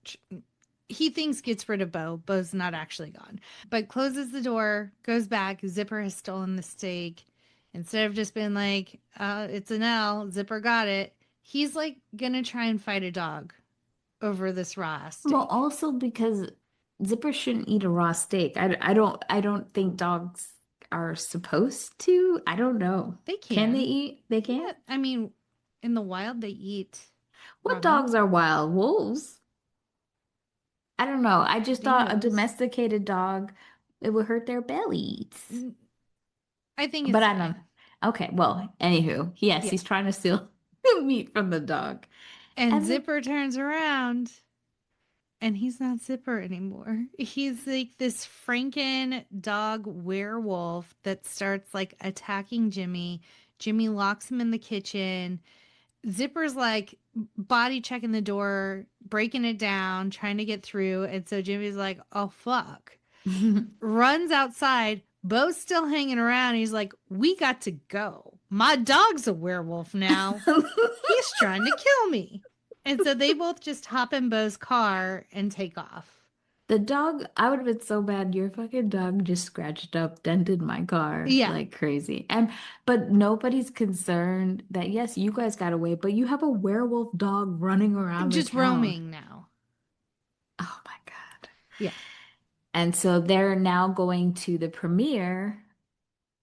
Speaker 1: he thinks gets rid of Bo. Bo's not actually gone, but closes the door, goes back. Zipper has stolen the steak. Instead of just being like, it's an L, Zipper got it. He's like gonna try and fight a dog over this raw steak.
Speaker 2: Well, also because Zipper shouldn't eat a raw steak. I don't think dogs are supposed to. I don't know.
Speaker 1: They
Speaker 2: Can they
Speaker 1: can.
Speaker 2: eat? They can?
Speaker 1: Yeah, I mean, in the wild, they eat raw
Speaker 2: What
Speaker 1: meat.
Speaker 2: dogs are wild? Wolves? I don't know. I just thought a
Speaker 1: Dingoes.
Speaker 2: domesticated dog, it would hurt their bellies.
Speaker 1: I think it's
Speaker 2: But I
Speaker 1: fine.
Speaker 2: don't. Okay, well, anywho, yes,
Speaker 1: Yeah.
Speaker 2: he's trying to steal meat from the dog.
Speaker 1: And
Speaker 2: And then-
Speaker 1: Zipper turns around and he's not Zipper anymore. He's like this Franken dog werewolf that starts like attacking Jimmy. Jimmy locks him in the kitchen. Zipper's like body checking the door, breaking it down, trying to get through. And so Jimmy's like, oh, fuck. Runs outside. Bo's still hanging around. He's like, we got to go. My dog's a werewolf now. He's trying to kill me. And so they both just hop in Bo's car and take off.
Speaker 2: The dog, I would have been so bad. Your fucking dog just scratched up, dented my car
Speaker 1: Yeah.
Speaker 2: like crazy. But nobody's concerned that yes, you guys got away, but you have a werewolf dog running around the
Speaker 1: Just
Speaker 2: town.
Speaker 1: roaming now.
Speaker 2: Oh my God.
Speaker 1: Yeah.
Speaker 2: And so they're now going to the premiere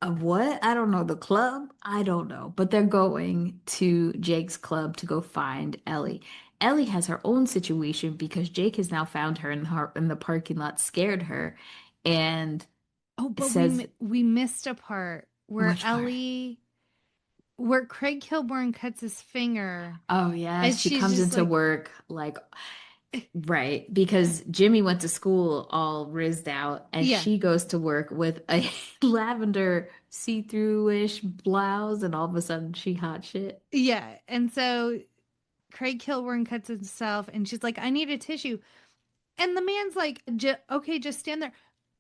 Speaker 2: of what? I don't know, the club? I don't know. But they're going to Jake's club to go find Ellie. Ellie has her own situation because Jake has now found her in the parking lot, scared her, and
Speaker 1: But
Speaker 2: says,
Speaker 1: we missed a part where
Speaker 2: Which part?
Speaker 1: Ellie, where Craig Kilborn cuts his finger.
Speaker 2: oh yeah,
Speaker 1: And
Speaker 2: she
Speaker 1: she's
Speaker 2: comes
Speaker 1: just
Speaker 2: into
Speaker 1: like-
Speaker 2: work like right, because Jimmy went to school all rizzed out, and
Speaker 1: Yeah.
Speaker 2: she goes to work with a lavender see-through-ish blouse, and all of a sudden she hot shit.
Speaker 1: Yeah. And so Craig Kilborn cuts himself and she's like, I need a tissue. And the man's like, okay, just stand there.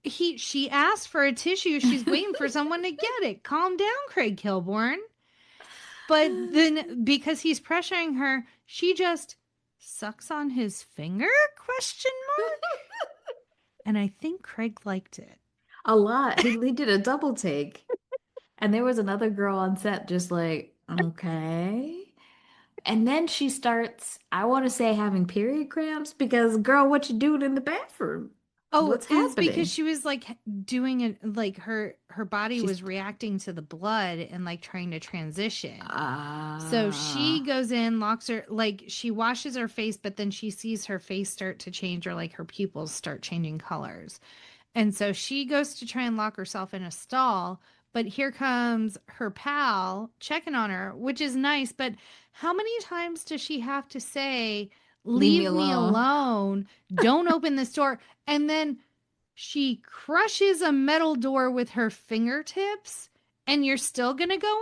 Speaker 1: She asked for a tissue. She's waiting for someone to get it. Calm down, Craig Kilborn. But then because he's pressuring her, she just sucks on his finger? Question mark. And I think Craig liked it.
Speaker 2: A lot. He did a double take. And there was another girl on set just like, okay. And then she starts, I want to say, having period cramps because, girl, what you doing in the bathroom?
Speaker 1: Oh,
Speaker 2: What's
Speaker 1: it's
Speaker 2: happening?
Speaker 1: because she was like doing it, like her body
Speaker 2: She's-
Speaker 1: was reacting to the blood and like trying to transition.
Speaker 2: Ah.
Speaker 1: So she goes in, locks her, like she washes her face, but then she sees her face start to change or like her pupils start changing colors. And so she goes to try and lock herself in a stall, but here comes her pal checking on her, which is nice. But how many times does she have to say, leave me alone, don't open this door? And then she crushes a metal door with her fingertips, and you're still going to go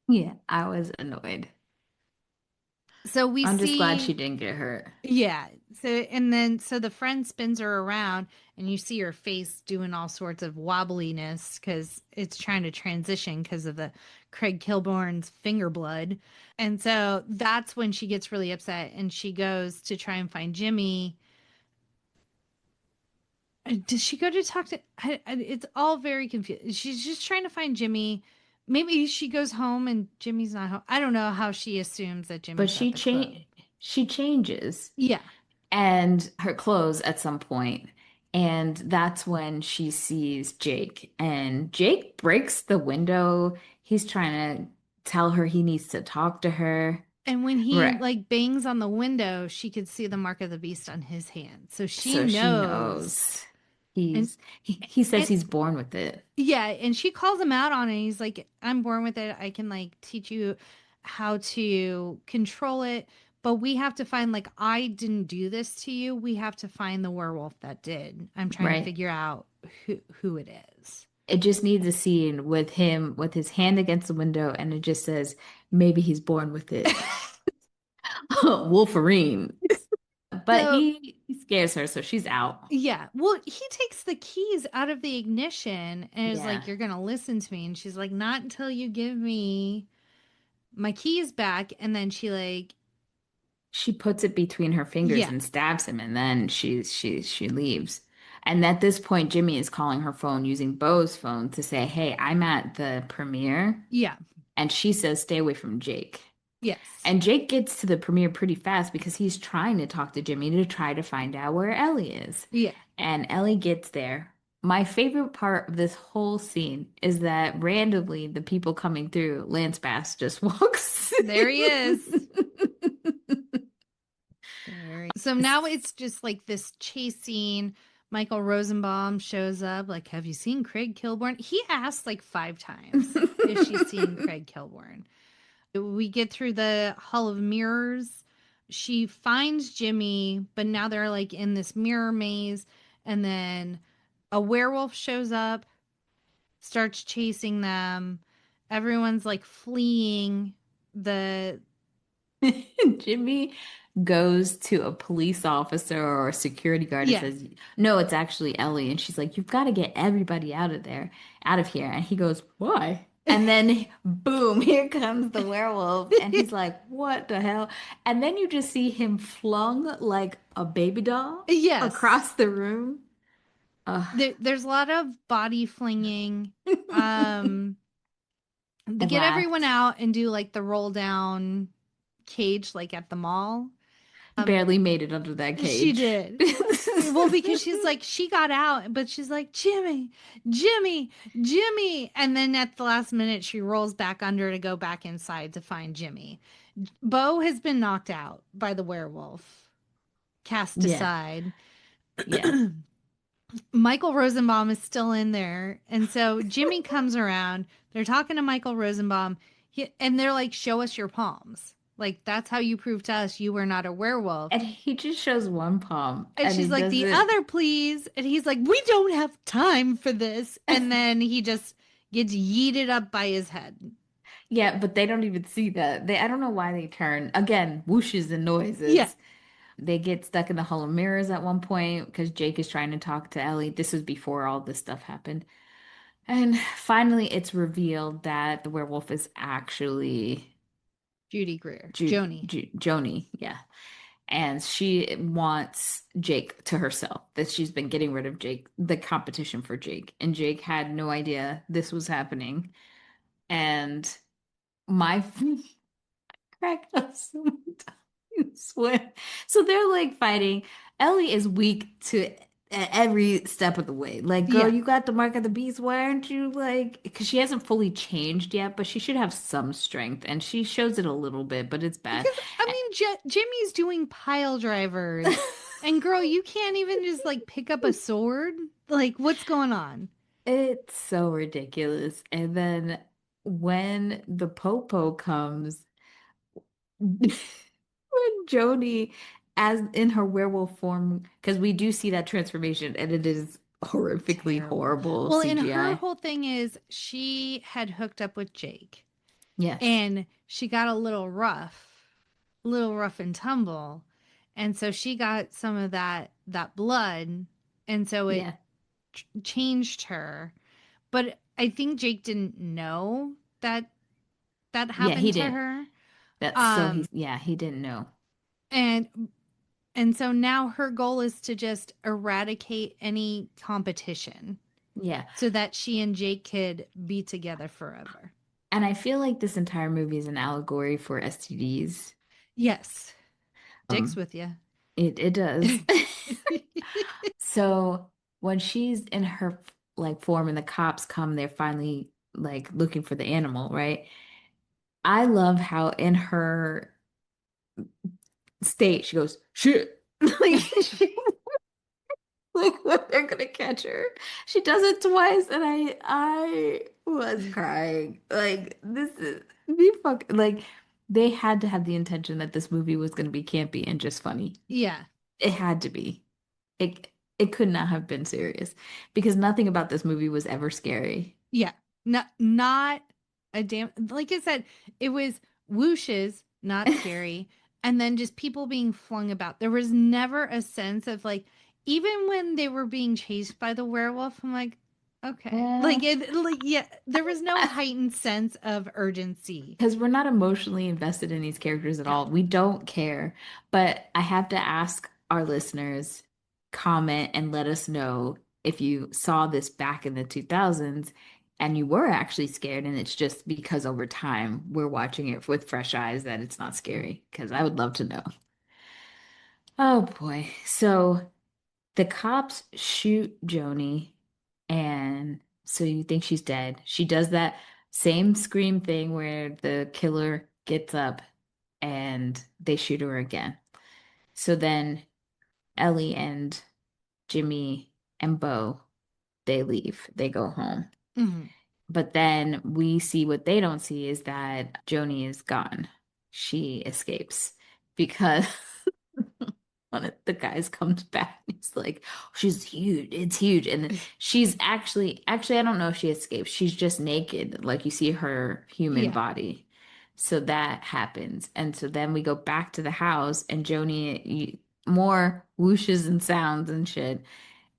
Speaker 1: in?
Speaker 2: Yeah, I was annoyed.
Speaker 1: So
Speaker 2: I'm just glad she didn't get hurt.
Speaker 1: Yeah. So the friend spins her around and you see her face doing all sorts of wobbliness because it's trying to transition because of the Craig Kilborn's finger blood. And so that's when she gets really upset and she goes to try and find Jimmy. Does she go to talk to? It's all very confusing. She's just trying to find Jimmy. Maybe she goes home and Jimmy's not home. I don't know how she assumes that Jimmy's
Speaker 2: But she
Speaker 1: at the club.
Speaker 2: she changes.
Speaker 1: Yeah.
Speaker 2: And her clothes at some point. And that's when she sees Jake. And Jake breaks the window. He's trying to tell her he needs to talk to her.
Speaker 1: And when he
Speaker 2: Right.
Speaker 1: like bangs on the window, she could see the mark of the beast on his hand. So she
Speaker 2: So
Speaker 1: knows.
Speaker 2: she knows. He says he's born with it.
Speaker 1: Yeah, and she calls him out on it. He's like, I'm born with it. I can like teach you how to control it. But we have to find, like, I didn't do this to you. We have to find the werewolf that did. I'm trying to figure out who it is.
Speaker 2: It just needs a scene with him with his hand against the window, and it just says, maybe he's born with it. Wolverine. But
Speaker 1: So,
Speaker 2: he scares her, so she's out.
Speaker 1: yeah. Well, he takes the keys out of the ignition and is
Speaker 2: Yeah.
Speaker 1: like, "You're going to listen to me." And she's like, "Not until you give me my keys back." And then she like,
Speaker 2: She puts it between her fingers
Speaker 1: yeah,
Speaker 2: and stabs him, and then she leaves. And at this point, Jimmy is calling her phone using Bo's phone to say, "Hey, I'm at the premiere."
Speaker 1: yeah,
Speaker 2: And she says, "Stay away from Jake."
Speaker 1: yes,
Speaker 2: And Jake gets to the premiere pretty fast because he's trying to talk to Jimmy to try to find out where Ellie is.
Speaker 1: yeah.
Speaker 2: And Ellie gets there. My favorite part of this whole scene is that randomly the people coming through, Lance Bass just walks.
Speaker 1: There he is. So now it's just like this chase scene. Michael Rosenbaum shows up. Like, have you seen Craig Kilborn? He asked like 5 times if she's seen Craig Kilborn. We get through the Hall of Mirrors. She finds Jimmy, but now they're like in this mirror maze. And then a werewolf shows up, starts chasing them. Everyone's like fleeing the.
Speaker 2: Jimmy goes to a police officer or a security guard and
Speaker 1: Yeah.
Speaker 2: says, "No, it's actually Ellie." And she's like, "You've got to get everybody out of here." And he goes, "Why?" And then, boom, here comes the werewolf. And he's like, "What the hell?" And then you just see him flung like a baby doll
Speaker 1: Yes.
Speaker 2: across the room.
Speaker 1: There's a lot of body flinging. They
Speaker 2: I
Speaker 1: get
Speaker 2: laughed.
Speaker 1: everyone out and do like the roll down cage, like at the mall.
Speaker 2: Barely made it under that cage.
Speaker 1: She did. Well, because she's like, she got out, but she's like, Jimmy, Jimmy, Jimmy. And then at the last minute, she rolls back under to go back inside to find Jimmy. Bo has been knocked out by the werewolf, cast
Speaker 2: Yeah.
Speaker 1: aside.
Speaker 2: Yeah.
Speaker 1: Michael Rosenbaum is still in there. And so Jimmy comes around. They're talking to Michael Rosenbaum. And they're like, show us your palms. Like, that's how you prove to us you were not a werewolf.
Speaker 2: And he just shows one palm.
Speaker 1: And she's like, the other, please. And he's like, we don't have time for this. And then he just gets yeeted up by his head.
Speaker 2: Yeah, but they don't even see that. I don't know why they turn. Again, whooshes and noises.
Speaker 1: Yeah.
Speaker 2: They get stuck in the Hall of Mirrors at one point because Jake is trying to talk to Ellie. This was before all this stuff happened. And finally, it's revealed that the werewolf is actually
Speaker 1: Judy Greer. Joni.
Speaker 2: Joni, yeah. And she wants Jake to herself, that she's been getting rid of Jake, the competition for Jake. And Jake had no idea this was happening. And my crack up so many times. So they're like fighting. Ellie is weak to every step of the way. Like, girl, you got the mark of the beast. Why aren't you like? Because she hasn't fully changed yet, but she should have some strength, and she shows it a little bit, but it's bad.
Speaker 1: Because, I mean, Jimmy's doing pile drivers, and girl, you can't even just like pick up a sword. Like, what's going on?
Speaker 2: It's so ridiculous. And then when the Popo comes, when Joni, as in her werewolf form, because we do see that transformation, and it is horrifically horrible
Speaker 1: Well,
Speaker 2: CGI.
Speaker 1: and her whole thing is she had hooked up with Jake.
Speaker 2: Yes.
Speaker 1: And she got a little rough and tumble. And so she got some of that blood. And so it changed her. But I think Jake didn't know that happened to her.
Speaker 2: He didn't know.
Speaker 1: And so now her goal is to just eradicate any competition.
Speaker 2: Yeah.
Speaker 1: So that she and Jake could be together forever.
Speaker 2: And I feel like this entire movie is an allegory for STDs.
Speaker 1: Yes. Dicks with you.
Speaker 2: It does. So when she's in her like form and the cops come, they're finally like looking for the animal, right? I love how in her state she goes, shit. Like they're gonna catch her. She does it twice, and I was crying. Like this is like they had to have the intention that this movie was gonna be campy and just funny.
Speaker 1: Yeah,
Speaker 2: it had to be. It could not have been serious because nothing about this movie was ever scary.
Speaker 1: Yeah. Not a damn, like I said, it was whooshes, not scary, and then just people being flung about. There was never a sense of like, even when they were being chased by the werewolf, I'm like, okay. Yeah, there was no heightened sense of urgency.
Speaker 2: Because we're not emotionally invested in these characters at all. We don't care. But I have to ask our listeners, comment and let us know if you saw this back in the 2000s and you were actually scared, and it's just because over time we're watching it with fresh eyes that it's not scary. Because I would love to know. Oh boy. So the cops shoot Joni, and so you think she's dead. She does that same scream thing where the killer gets up and they shoot her again. So then Ellie and Jimmy and Bo, they leave. They go home.
Speaker 1: Mhm.
Speaker 2: But then we see what they don't see is that Joni is gone. She escapes because one of the guys comes back and he's like, she's huge. It's huge. And she's actually, I don't know if she escapes. She's just naked. Like you see her human
Speaker 1: Yeah.
Speaker 2: body. So that happens. And so then we go back to the house and more whooshes and sounds and shit.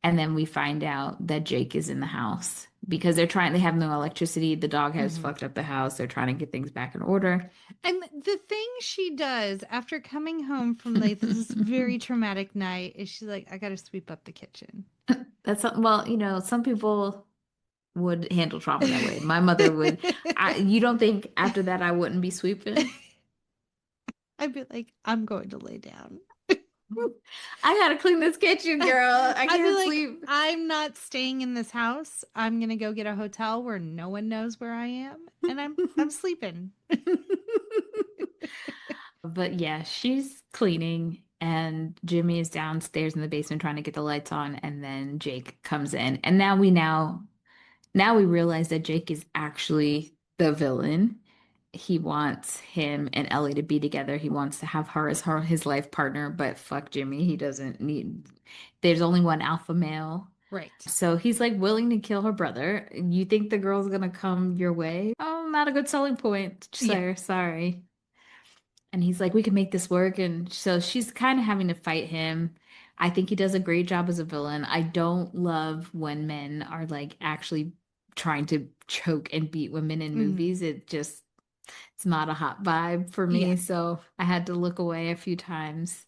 Speaker 2: And then we find out that Jake is in the house because they have no electricity. The dog has fucked up the house. They're trying to get things back in order.
Speaker 1: And the thing she does after coming home from like this very traumatic night is she's like, I got to sweep up the kitchen.
Speaker 2: Well, some people would handle trauma that way. My mother would. You don't think after that I wouldn't be sweeping?
Speaker 1: I'd be like, I'm going to lay down.
Speaker 2: I gotta clean this kitchen, girl. I
Speaker 1: I'd be
Speaker 2: can't
Speaker 1: like,
Speaker 2: sleep.
Speaker 1: I'm not staying in this house. I'm gonna go get a hotel where no one knows where I am, and I'm sleeping.
Speaker 2: But yeah, she's cleaning, and Jimmy is downstairs in the basement trying to get the lights on, and then Jake comes in, and now we realize that Jake is actually the villain. He wants him and Ellie to be together. He wants to have her as his life partner, but fuck Jimmy. He doesn't need, there's only one alpha male.
Speaker 1: Right.
Speaker 2: So he's like willing to kill her brother. You think the girl's gonna come your way? Oh, not a good selling point, sir.
Speaker 1: Yeah.
Speaker 2: Sorry. And he's like, we can make this work. And so she's kind of having to fight him. I think he does a great job as a villain. I don't love when men are like actually trying to choke and beat women in movies. It's not a hot vibe for me.
Speaker 1: Yeah.
Speaker 2: So I had to look away a few times.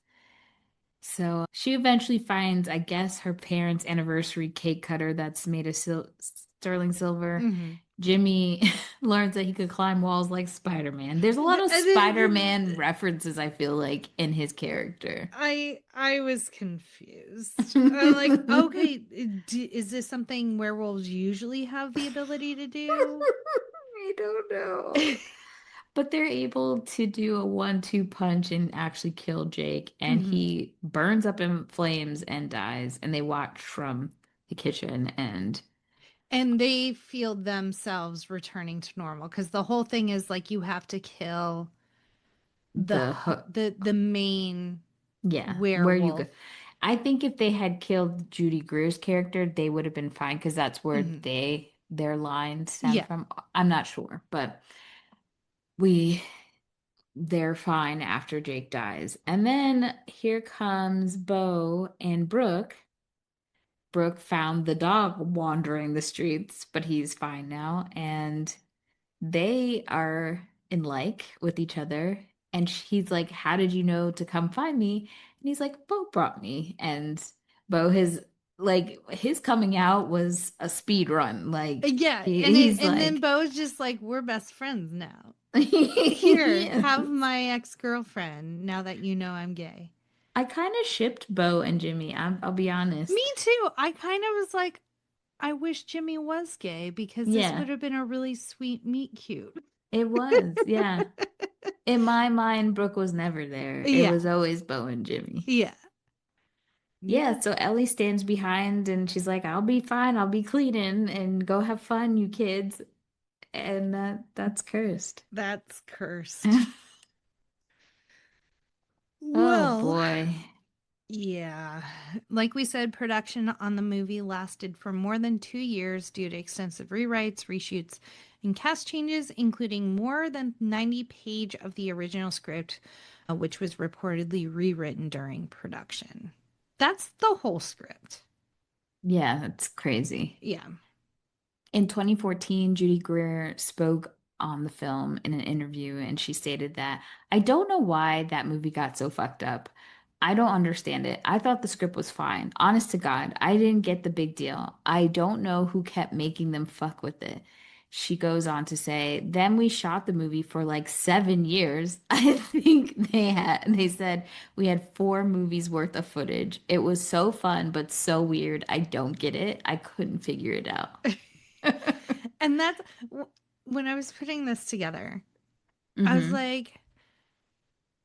Speaker 2: So she eventually finds, I guess, her parents' anniversary cake cutter that's made of sterling silver. Jimmy learns that he could climb walls like Spider-Man. There's a lot of Spider-Man references, I feel like, in his character.
Speaker 1: I was confused. I'm like, okay, is this something werewolves usually have the ability to do?
Speaker 2: I don't know. But they're able to do a 1-2 punch and actually kill Jake. And he burns up in flames and dies. And they watch from the kitchen and
Speaker 1: they feel themselves returning to normal because the whole thing is like you have to kill the main werewolf.
Speaker 2: where you go. I think if they had killed Judy Greer's character, they would have been fine because that's where their lines stem from. I'm not sure, but they're fine after Jake dies. And then here comes Bo and Brooke. Brooke found the dog wandering the streets, but he's fine now. And they are in like with each other. And he's like, how did you know to come find me? And he's like, Bo brought me. And Bo his coming out was a speed run. Like,
Speaker 1: yeah. Then Bo's just like, we're best friends now. Here, have my ex-girlfriend now that you know I'm gay.
Speaker 2: I kind of shipped Bo and Jimmy. I'll be honest.
Speaker 1: Me too. I kind of was like, I wish Jimmy was gay because this would have been a really sweet meet cute.
Speaker 2: It was, yeah. In my mind, Brooke was never there. It was always Bo and Jimmy.
Speaker 1: Yeah.
Speaker 2: Yeah, so Ellie stands behind and she's like, I'll be fine. I'll be cleaning and go have fun, you kids. And that's cursed.
Speaker 1: That's cursed.
Speaker 2: Oh boy.
Speaker 1: Yeah. Like we said, production on the movie lasted for more than 2 years due to extensive rewrites, reshoots, and cast changes, including more than 90 pages of the original script, which was reportedly rewritten during production. That's the whole script.
Speaker 2: Yeah, that's crazy.
Speaker 1: Yeah.
Speaker 2: In 2014, Judy Greer spoke on the film in an interview, and she stated that, I don't know why that movie got so fucked up. I don't understand it. I thought the script was fine. Honest to God, I didn't get the big deal. I don't know who kept making them fuck with it. She goes on to say, then we shot the movie for like 7 years. I think they said we had 4 movies worth of footage. It was so fun, but so weird. I don't get it. I couldn't figure it out.
Speaker 1: And that's when I was putting this together, I was
Speaker 2: Hmm.
Speaker 1: like,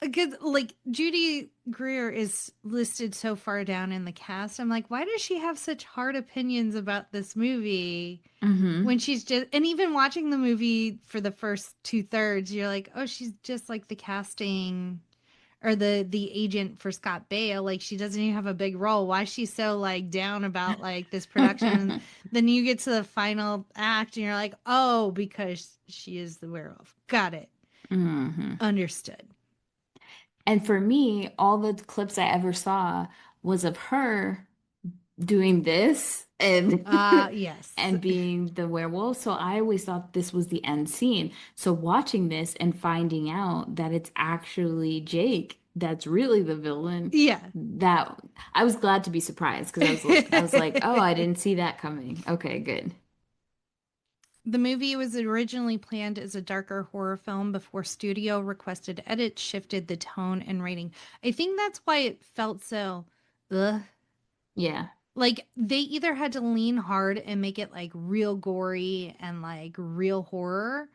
Speaker 1: because like Judy Greer is listed so far down in the cast. I'm like, why does she have such hard opinions about this movie
Speaker 2: Hmm.
Speaker 1: when she's just, and even watching the movie for the first 2/3, you're like, oh, she's just like the casting or the agent for Scott Baio. Like she doesn't even have a big role. Why is she so like down about like this production? And then you get to the final act and you're like, oh, because she is the werewolf. Got it.
Speaker 2: Hmm.
Speaker 1: Understood.
Speaker 2: And for me, all the clips I ever saw was of her doing this and
Speaker 1: Yes.
Speaker 2: and being the werewolf. So I always thought this was the end scene. So watching this and finding out that it's actually Jake that's really the villain,
Speaker 1: Yeah.
Speaker 2: that I was glad to be surprised because I was like, oh, I didn't see that coming. Okay, good.
Speaker 1: The movie was originally planned as a darker horror film before studio requested edits shifted the tone and rating. I think that's why it felt so ugh.
Speaker 2: Yeah.
Speaker 1: Like they either had to lean hard and make it like real gory and like real horror,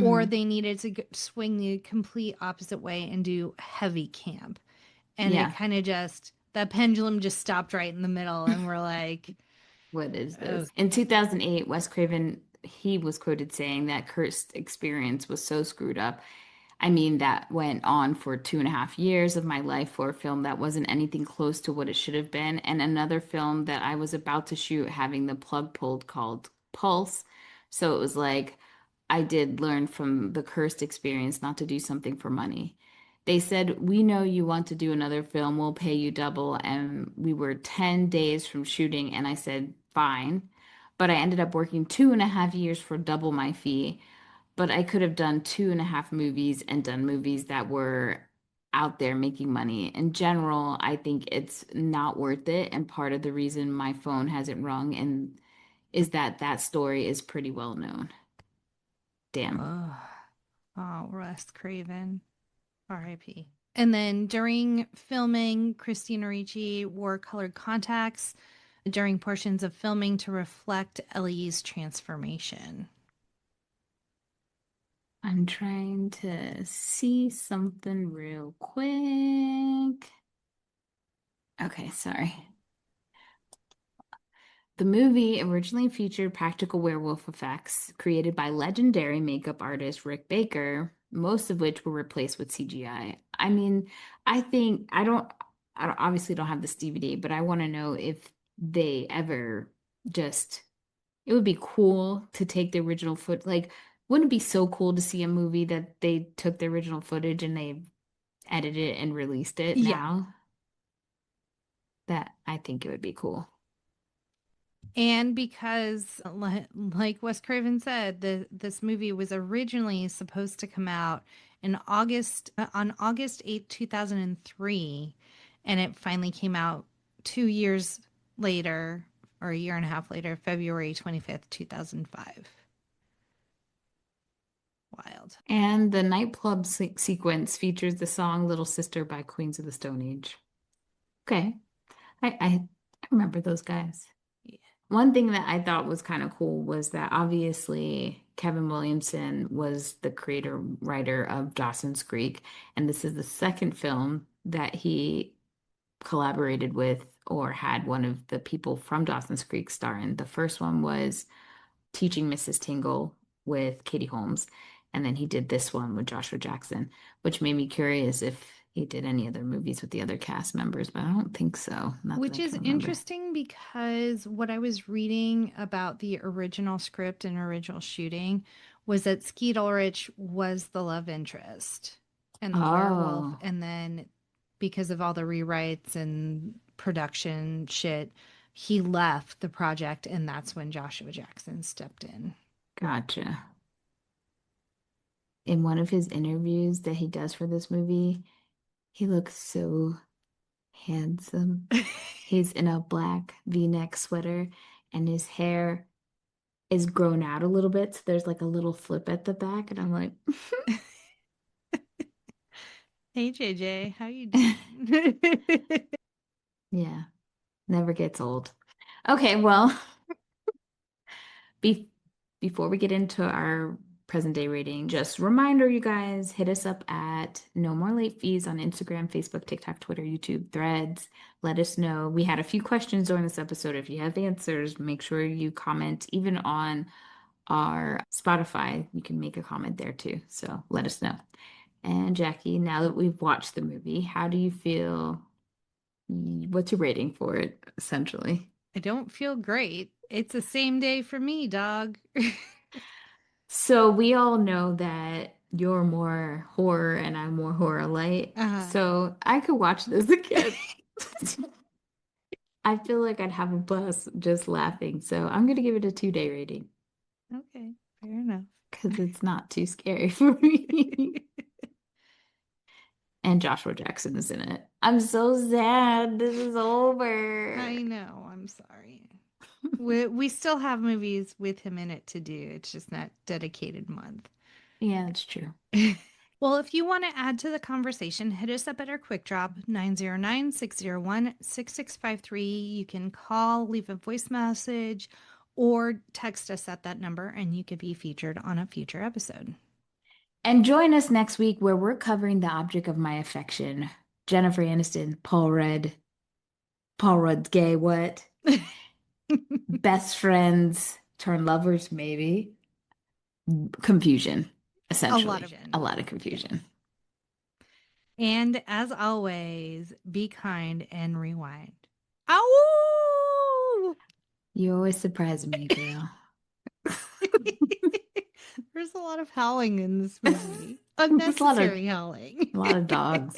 Speaker 1: or
Speaker 2: Hmm.
Speaker 1: they needed to swing the complete opposite way and do heavy camp. And it
Speaker 2: Yeah.
Speaker 1: kind of just, that pendulum just stopped right in the middle. And we're like,
Speaker 2: What is
Speaker 1: oh,
Speaker 2: this? In 2008, Wes Craven, he was quoted saying that Cursed experience was so screwed up. I mean, that went on for 2.5 years of my life for a film that wasn't anything close to what it should have been. And another film that I was about to shoot having the plug pulled called Pulse. So it was like I did learn from the Cursed experience not to do something for money. They said, we know you want to do another film, we'll pay you double. And we were 10 days from shooting, and I said, fine. But I ended up working 2.5 years for double my fee. But I could have done 2.5 movies and done movies that were out there making money. In general, I think it's not worth it. And part of the reason my phone hasn't rung and is that that story is pretty well known. Damn.
Speaker 1: oh, oh, Russ Craven. R.I.P. And then during filming, Christina Ricci wore colored contacts during portions of filming to reflect Ellie's transformation.
Speaker 2: I'm trying to see something real quick. Okay, sorry. The movie originally featured practical werewolf effects created by legendary makeup artist Rick Baker, most of which were replaced with CGI. I mean, I think obviously don't have this DVD, but I want to know if they ever just, it would be cool to take the original like, wouldn't it be so cool to see a movie that they took the original footage and they edited it and released it
Speaker 1: Yeah.
Speaker 2: now? That I think it would be cool.
Speaker 1: And because, like Wes Craven said, this movie was originally supposed to come out in on August 8th, 2003. And it finally came out 2 years later, or a year and a half later, February 25th, 2005. Wild.
Speaker 2: And the nightclub sequence features the song Little Sister by Queens of the Stone Age. Okay. I remember those guys.
Speaker 1: Yeah.
Speaker 2: One thing that I thought was kind of cool was that obviously Kevin Williamson was the creator writer of Dawson's Creek, and this is the second film that he collaborated with or had one of the people from Dawson's Creek star in. The first one was Teaching Mrs. Tingle with Katie Holmes, and then he did this one with Joshua Jackson, which made me curious if he did any other movies with the other cast members, but I don't think so. Not
Speaker 1: Which
Speaker 2: that I
Speaker 1: is
Speaker 2: can remember.
Speaker 1: interesting because what I was reading about the original script and original shooting was that Skeet Ulrich was the love interest and the werewolf.
Speaker 2: Oh,
Speaker 1: And then because of all the rewrites and production shit, he left the project. And that's when Joshua Jackson stepped in.
Speaker 2: gotcha. In one of his interviews that he does for this movie, he looks so handsome. He's in a black V-neck sweater and his hair is grown out a little bit. So there's like a little flip at the back. And I'm like,
Speaker 1: Hey, JJ, how you doing?
Speaker 2: yeah, never gets old. Okay, well, be before we get into our present day rating, just reminder, you guys, hit us up at No More Late Fees on Instagram, Facebook, TikTok, Twitter, YouTube, Threads. Let us know. We had a few questions during this episode. If you have answers, make sure you comment. Even on our Spotify, you can make a comment there too. So let us know. And Jackie, now that we've watched the movie, how do you feel? What's your rating for it, essentially?
Speaker 1: I don't feel great. It's the same day for me, dog.
Speaker 2: So we all know that you're more horror and I'm more horror light.
Speaker 1: Uh-huh.
Speaker 2: So I could watch this again. I feel like I'd have a blast just laughing. So I'm going to give it a 2-day rating
Speaker 1: Okay, fair enough.
Speaker 2: because it's not too scary for me. And Joshua Jackson is in it. I'm so sad. This is over.
Speaker 1: I know. I'm sorry. We still have movies with him in it to do. It's just not dedicated month.
Speaker 2: Yeah, that's true.
Speaker 1: Well, if you want to add to the conversation, hit us up at our quick drop 909-601-6653. You can call, leave a voice message, or text us at that number, and you could be featured on a future episode.
Speaker 2: And join us next week where we're covering the object of my affection, Jennifer Aniston, Paul Rudd. Paul Rudd's gay, what? Best friends turn lovers, maybe. Confusion, essentially. A lot of confusion.
Speaker 1: And as always, be kind and rewind. Ow!
Speaker 2: You always surprise me, girl.
Speaker 1: There's a lot of howling in this movie. Unnecessary howling.
Speaker 2: A lot of dogs.